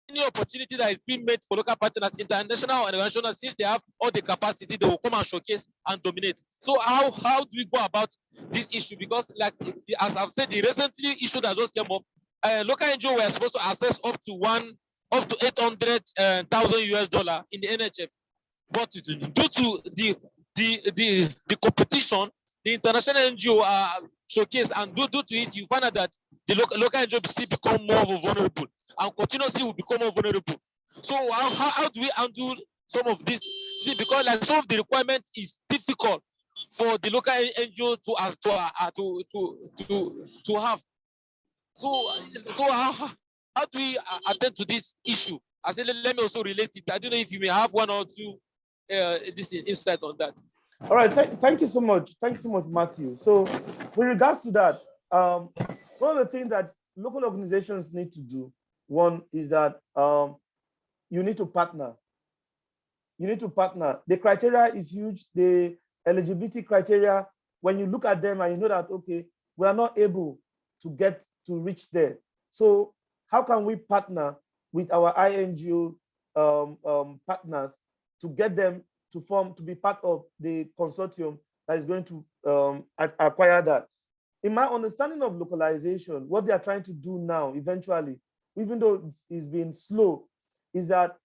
any opportunity that is being made for local partners, international and national, since they have all the capacity, they will come and showcase and dominate. So how do we go about this issue? Because like as I've said, the recently issue that just came up, local NGO were supposed to access up to 800,000 US dollar in the NHF, but due to the competition, the international NGO showcase, and due to it, you find out that the local NGO still become more vulnerable and continuously will become more vulnerable. So how do we handle some of this? See, because like some of the requirement is difficult for the local NGO to have. So how do we attend to this issue? I said, let me also relate it. I don't know if you may have one or two this insight on that. All right, thank you so much. Thank you so much, Matthew. So with regards to that, one of the things that local organizations need to do, one is that you need to partner. You need to partner. The criteria is huge. The eligibility criteria, when you look at them and you know that, okay, we are not able to reach there. So how can we partner with our INGO partners to get them to be part of the consortium that is going to acquire that? In my understanding of localization, what they are trying to do now, eventually, even though it's been slow, is that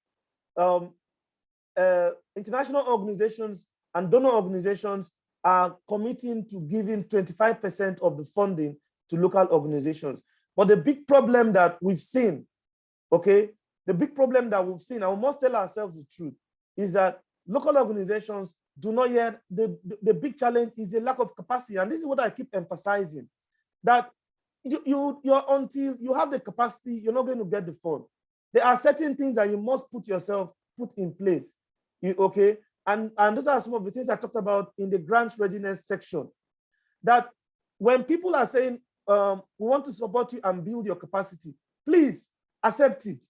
international organizations and donor organizations are committing to giving 25% of the funding to local organizations. But the big problem that we've seen, okay, the big problem that we've seen, and we must tell ourselves the truth, is that local organizations do not yet, the big challenge is the lack of capacity. And this is what I keep emphasizing, that you're until you have the capacity, you're not going to get the fund. There are certain things that you must put in place, okay? And those are some of the things I talked about in the grants readiness section, that when people are saying, we want to support you and build your capacity, please accept it.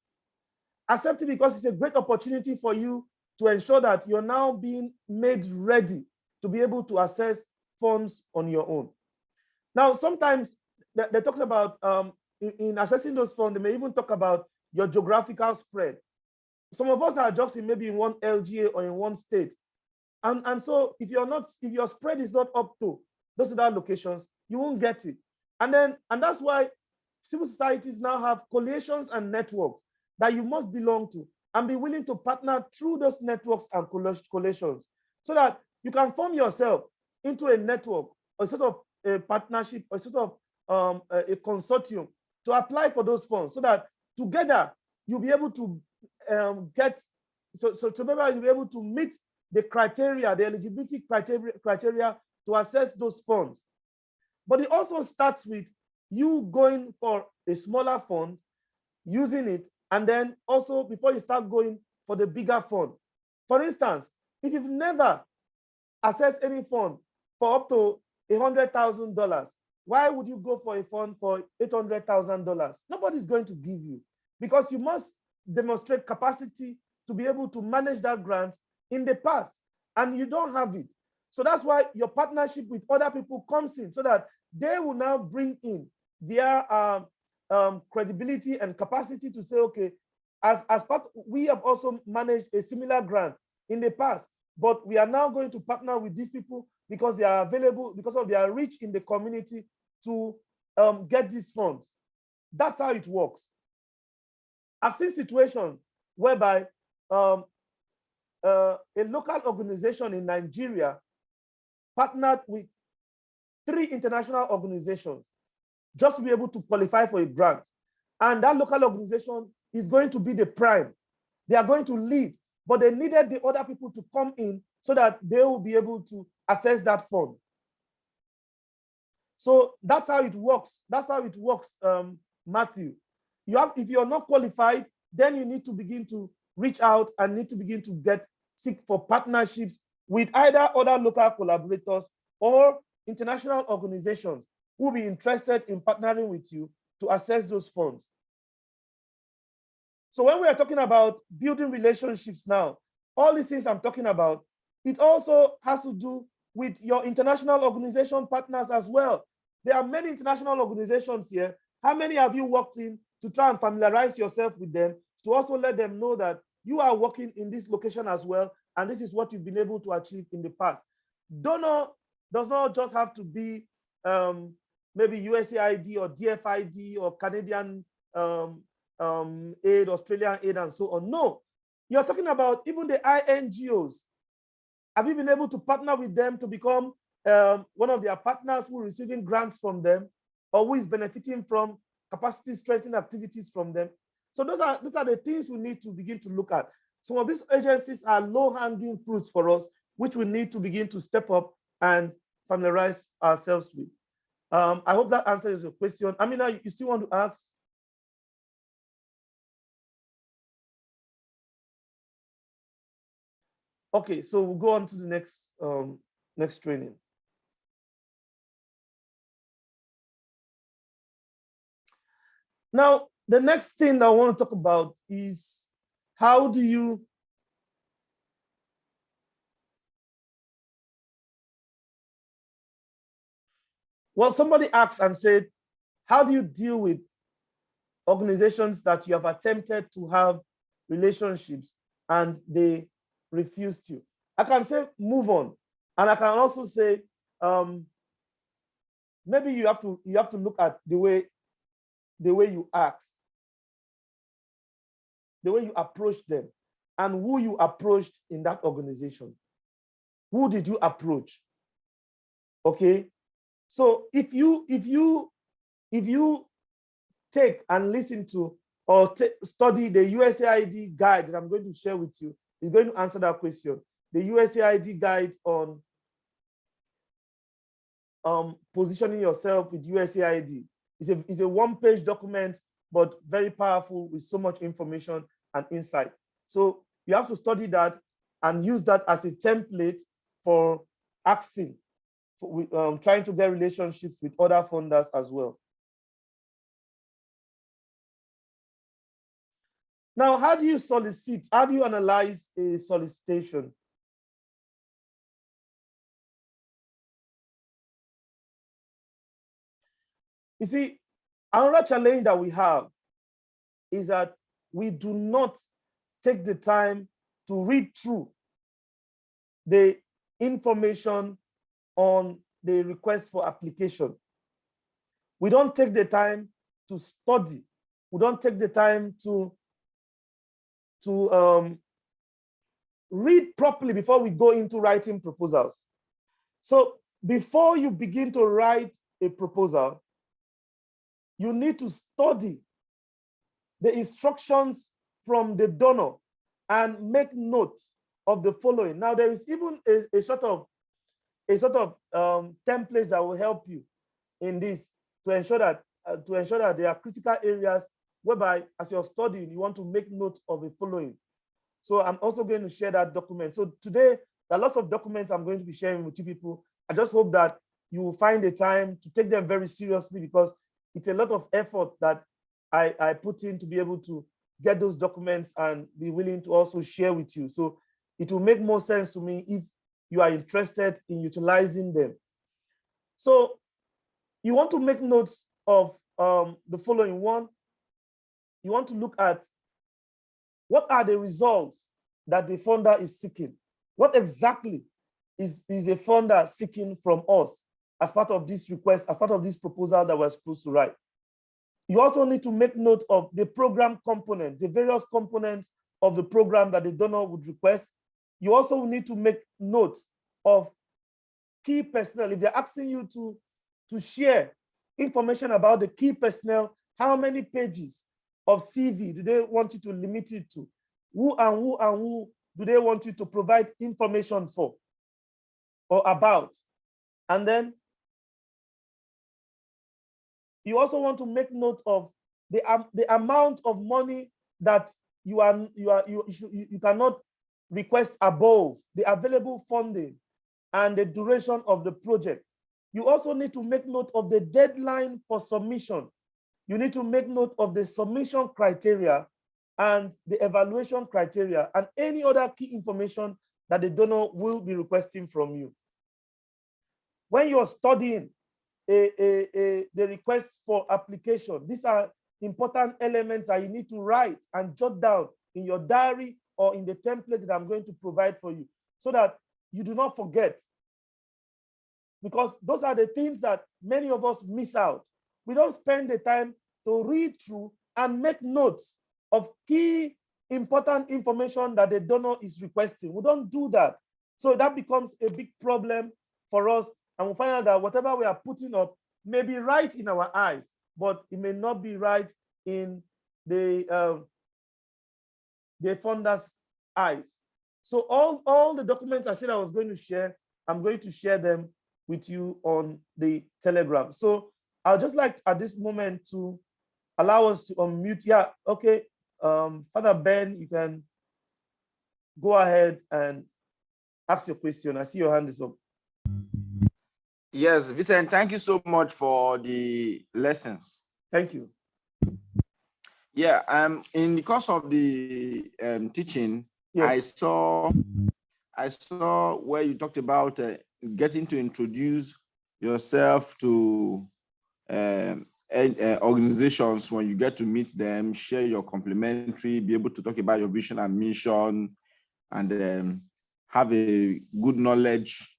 Accept it, because it's a great opportunity for you to ensure that you're now being made ready to be able to access funds on your own. Now, sometimes they talk about, in assessing those funds, they may even talk about your geographical spread. Some of us are just maybe in one LGA or in one state. And so if your spread is not up to those other locations, you won't get it. And that's why civil societies now have coalitions and networks that you must belong to and be willing to partner through those networks and coalitions, so that you can form yourself into a network, a sort of a partnership, or sort of a consortium to apply for those funds, so that together you'll be able to you'll be able to meet the criteria, the eligibility criteria to access those funds. But it also starts with you going for a smaller fund, using it, and then also before you start going for the bigger fund. For instance, if you've never accessed any fund for up to $100,000, why would you go for a fund for $800,000? Nobody's going to give you, because you must demonstrate capacity to be able to manage that grant in the past, and you don't have it. So that's why your partnership with other people comes in, so that they will now bring in their credibility and capacity to say, okay, as part, we have also managed a similar grant in the past, but we are now going to partner with these people because they are available, because of their reach in the community to get these funds. That's how it works. I've seen situations whereby a local organization in Nigeria partnered with 3 international organizations just to be able to qualify for a grant. And that local organization is going to be the prime. They are going to lead, but they needed the other people to come in so that they will be able to access that fund. So that's how it works. That's how it works, Matthew. If you're not qualified, then you need to begin to reach out and need to begin to seek for partnerships with either other local collaborators or international organizations who will be interested in partnering with you to access those funds. So when we are talking about building relationships now, all these things I'm talking about, it also has to do with your international organization partners as well. There are many international organizations here. How many have you worked in to try and familiarize yourself with them, to also let them know that you are working in this location as well, and this is what you've been able to achieve in the past? Donor does not just have to be maybe USAID or DFID or Canadian aid, Australian aid, and so on. No, you're talking about even the NGOs. Have you been able to partner with them to become one of their partners who are receiving grants from them, or who is benefiting from capacity strengthening activities from them? So those are the things we need to begin to look at. Some of these agencies are low-hanging fruits for us, which we need to begin to step up and familiarize ourselves with. I hope that answers your question. Amina, you still want to ask? Okay, so we'll go on to the next training. Now, the next thing I want to talk about is how do you somebody asked and said, how do you deal with organizations that you have attempted to have relationships and they refused you? I can say move on, and I can also say maybe you have to look at the way you ask, the way you approach them, and who you approached in that organization. Who did you approach? Okay, so if you take and listen to or study the USAID guide that I'm going to share with you, it's going to answer that question. The USAID guide on positioning yourself with USAID is a one-page document, but very powerful with so much information and insight. So you have to study that and use that as a template for asking, trying to get relationships with other funders as well. Now, how do you solicit? How do you analyze a solicitation? You see, another challenge that we have is that we do not take the time to read through the information on the request for application. We don't take the time to study. We don't take the time to read properly before we go into writing proposals. So before you begin to write a proposal, you need to study the instructions from the donor and make note of the following. Now, there is even a sort of templates that will help you in this to ensure that there are critical areas whereby, as you're studying, you want to make note of the following. So I'm also going to share that document. So today, there are lots of documents I'm going to be sharing with you people. I just hope that you will find the time to take them very seriously, because it's a lot of effort that I put in to be able to get those documents and be willing to also share with you. So it will make more sense to me if you are interested in utilizing them. So you want to make notes of the following. One, you want to look at what are the results that the funder is seeking. What exactly is a funder seeking from us as part of this request, as part of this proposal that we're supposed to write? You also need to make note of the program components, the various components of the program that the donor would request. You also need to make note of key personnel. If they're asking you to share information about the key personnel, how many pages of CV do they want you to limit it to? Who do they want you to provide information for or about? And then you also want to make note of the amount of money that you cannot request above, the available funding, and the duration of the project. You also need to make note of the deadline for submission. You need to make note of the submission criteria and the evaluation criteria, and any other key information that the donor will be requesting from you. When you're studying the request for application, these are important elements that you need to write and jot down in your diary or in the template that I'm going to provide for you, so that you do not forget. Because those are the things that many of us miss out. We don't spend the time to read through and make notes of key important information that the donor is requesting. We don't do that. So that becomes a big problem for us. And we find out that whatever we are putting up may be right in our eyes, but it may not be right in the funder's eyes. So all the documents I said I was going to share, I'm going to share them with you on the Telegram. So I'd just like at this moment to allow us to unmute. Yeah, okay. Father Ben, you can go ahead and ask your question. I see your hand is up. Yes, Vincent, thank you so much for the lessons. Thank you. Yeah, in the course of the teaching, yes. I saw where you talked about getting to introduce yourself to organizations. When you get to meet them, share your complimentary, be able to talk about your vision and mission, and have a good knowledge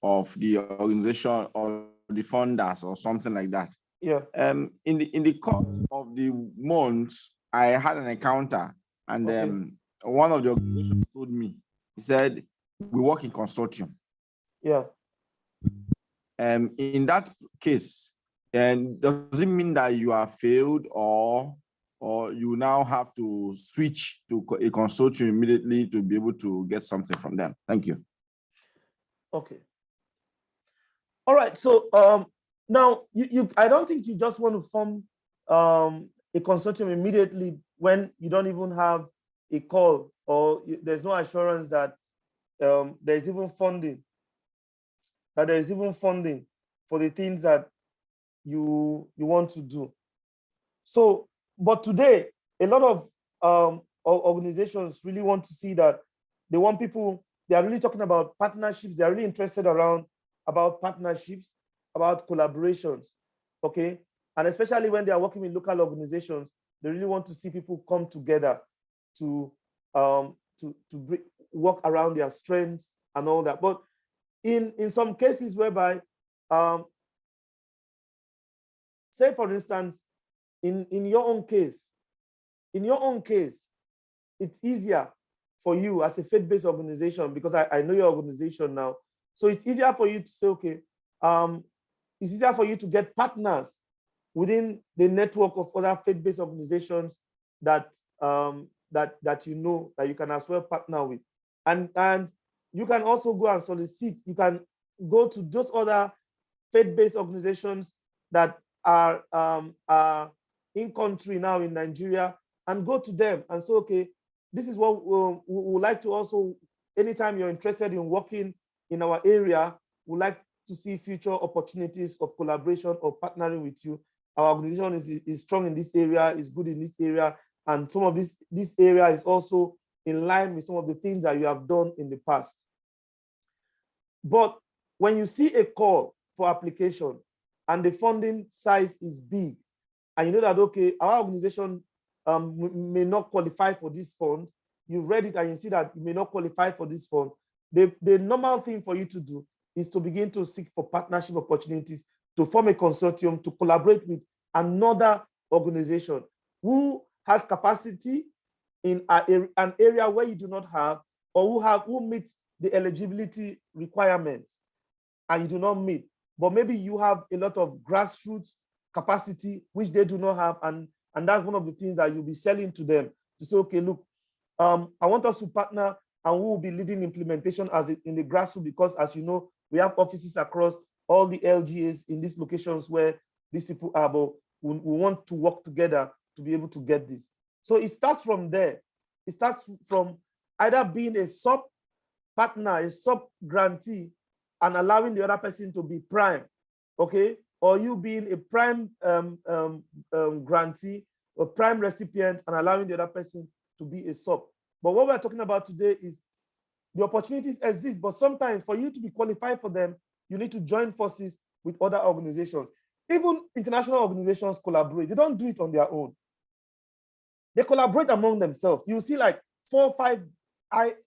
of the organization or the funders or something like that. Yeah. In the course of the months, I had an encounter, and okay. One of the organizations told me, he said, we work in consortium. Yeah. In that case, and does it mean that you are failed, or you now have to switch to a consortium immediately to be able to get something from them? Thank you. Okay. All right. So now I don't think you just want to form a consortium immediately when you don't even have a call, or there's no assurance that there's even funding, for the things that you want to do. So, but today, a lot of organizations really want to see that they want people, they are really talking about partnerships. They are really interested about partnerships, about collaborations, okay? And especially when they are working with local organizations, they really want to see people come together to work around their strengths and all that. But in some cases whereby, say for instance, in your own case, it's easier for you as a faith-based organization, because I know your organization now. So it's easier for you to say, okay, it's easier for you to get partners within the network of other faith-based organizations that that you know that you can as well partner with. And you can also go and solicit. You can go to those other faith-based organizations that are in country now in Nigeria, and go to them and say, okay, this is what we would like to also, anytime you're interested in working in our area, we'd like to see future opportunities of collaboration or partnering with you. Our organization is strong in this area, is good in this area, and some of this area is also in line with some of the things that you have done in the past. But when you see a call for application and the funding size is big, and you know that, okay, our organization may not qualify for this fund, you read it and you see that you may not qualify for this fund, the normal thing for you to do is to begin to seek for partnership opportunities, to form a consortium, to collaborate with another organization who has capacity in an area where you do not have, or who meets the eligibility requirements and you do not meet. But maybe you have a lot of grassroots capacity which they do not have, and that's one of the things that you'll be selling to them, to say, okay, look, I want us to partner, and we will be leading implementation in the grassroots, because as you know, we have offices across all the LGAs in these locations where these people are, but we want to work together to be able to get this. So it starts from there. It starts from either being a sub partner, a sub grantee, and allowing the other person to be prime, okay? Or you being a prime grantee a prime recipient and allowing the other person to be a sub. But what we're talking about today is the opportunities exist, but sometimes for you to be qualified for them, you need to join forces with other organizations. Even international organizations collaborate. They don't do it on their own. They collaborate among themselves. You see like 4 or 5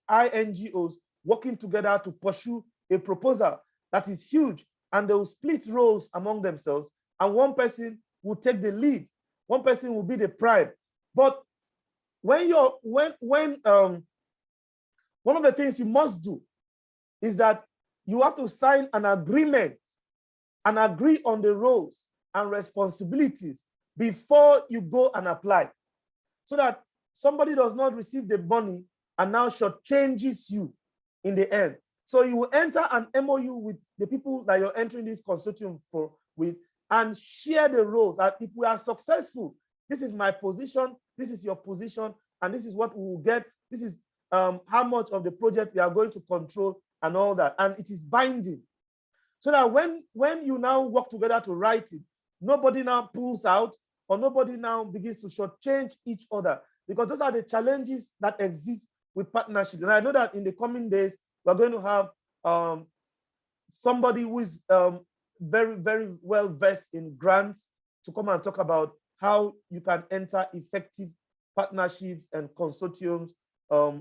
NGOs working together to pursue a proposal that is huge, and they will split roles among themselves, and one person will take the lead. One person will be the prime. But when one of the things you must do is that you have to sign an agreement and agree on the roles and responsibilities before you go and apply, so that somebody does not receive the money and now shortchanges you in the end. So you will enter an MOU with the people that you're entering this consortium with and share the roles. That if we are successful, this is my position, this is your position, and this is what we will get. This is how much of the project we are going to control and all that. And it is binding. So that when you now work together to write it, nobody now pulls out or nobody now begins to shortchange each other, because those are the challenges that exist with partnerships. And I know that in the coming days, we're going to have somebody who is very, very well versed in grants to come and talk about how you can enter effective partnerships and consortiums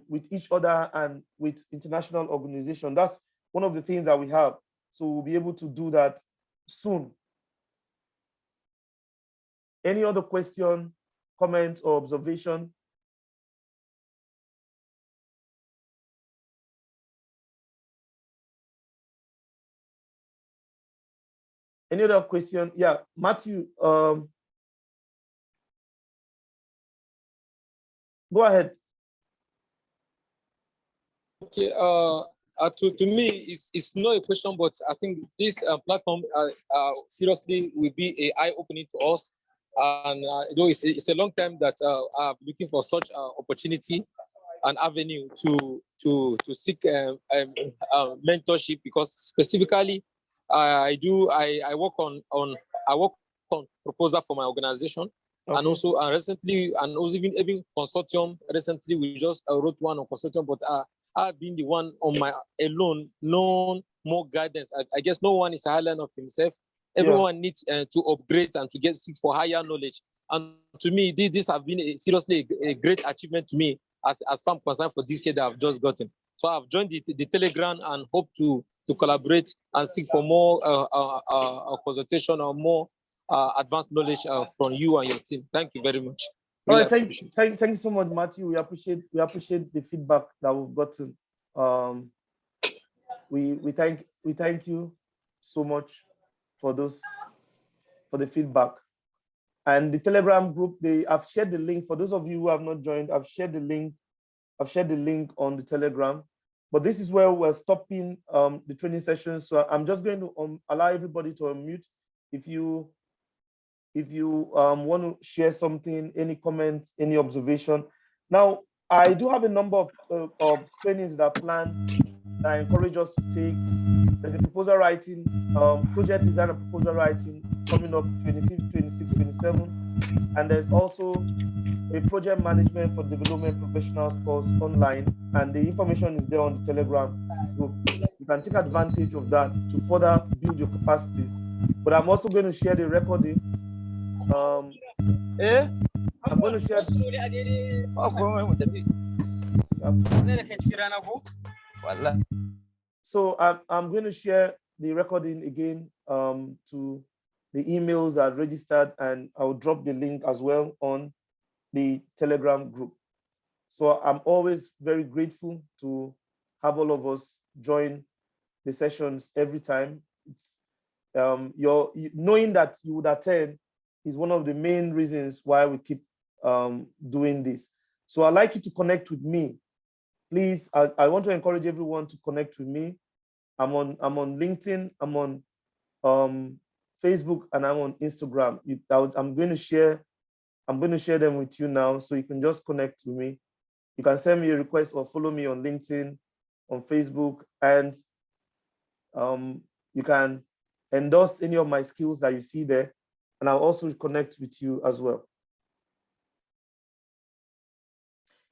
with each other and with international organizations. That's one of the things that we have. So we'll be able to do that soon. Any other question, comment, or observation? Any other question? Yeah, Matthew, go ahead. Okay, to me, it's not a question, but I think this platform seriously will be an eye-opening to us. And though it's a long time that I'm looking for such opportunity and avenue to seek mentorship, because specifically I work on proposal for my organization. Okay. And also recently, and also even consortium. Recently, we just wrote one on consortium, but I've been the one on my alone, no more guidance. I guess no one is a high line of himself. Everyone needs to upgrade and to seek for higher knowledge. And to me, this has been seriously a great achievement to me as far as concerned for this year that I've just gotten. So I've joined the Telegram and hope to collaborate and seek for more consultation or more advanced knowledge from you and your team. Thank you very much. Really all right, thank you so much, Matthew. We appreciate the feedback that we've gotten. We thank you so much for the feedback. And the Telegram group, I've shared the link. For those of you who have not joined, I've shared the link. I've shared the link on the Telegram. But this is where we're stopping the training session. So I'm just going to allow everybody to unmute. If you want to share something, any comments, any observation. Now, I do have a number of trainings that are planned that I encourage us to take. There's a proposal writing, project design and proposal writing coming up 25th, 26th, 27th. And there's also a project management for development professionals course online. And the information is there on the Telegram group. You can take advantage of that to further build your capacities. But I'm also going to share the recording. I'm going to share. So I'm going to share the recording again to the emails that are registered, and I'll drop the link as well on the Telegram group. So I'm always very grateful to have all of us join the sessions every time. It's knowing that you would attend is one of the main reasons why we keep doing this. So I'd like you to connect with me. Please, I want to encourage everyone to connect with me. I'm on LinkedIn, I'm on Facebook, and I'm on Instagram. I'm going to share them with you now, so you can just connect with me. You can send me a request or follow me on LinkedIn, on Facebook, and you can endorse any of my skills that you see there, and I'll also connect with you as well.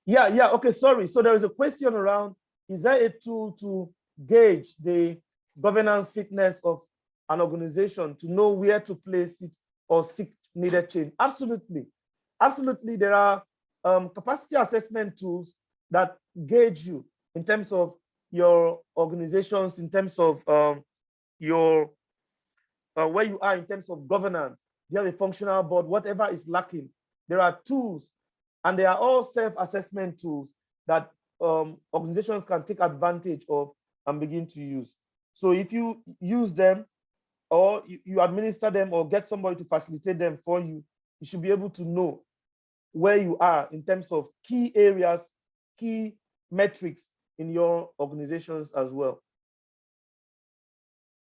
Yeah, okay, sorry. So there is a question around, is there a tool to gauge the governance fitness of an organization to know where to place it or seek needed change? Absolutely. Absolutely, there are capacity assessment tools that gauge you in terms of your organizations, in terms of your where you are in terms of governance. You have a functional board, whatever is lacking. There are tools, and they are all self-assessment tools that organizations can take advantage of and begin to use. So if you use them or you administer them or get somebody to facilitate them for you, you should be able to know where you are in terms of key areas, key metrics in your organizations as well.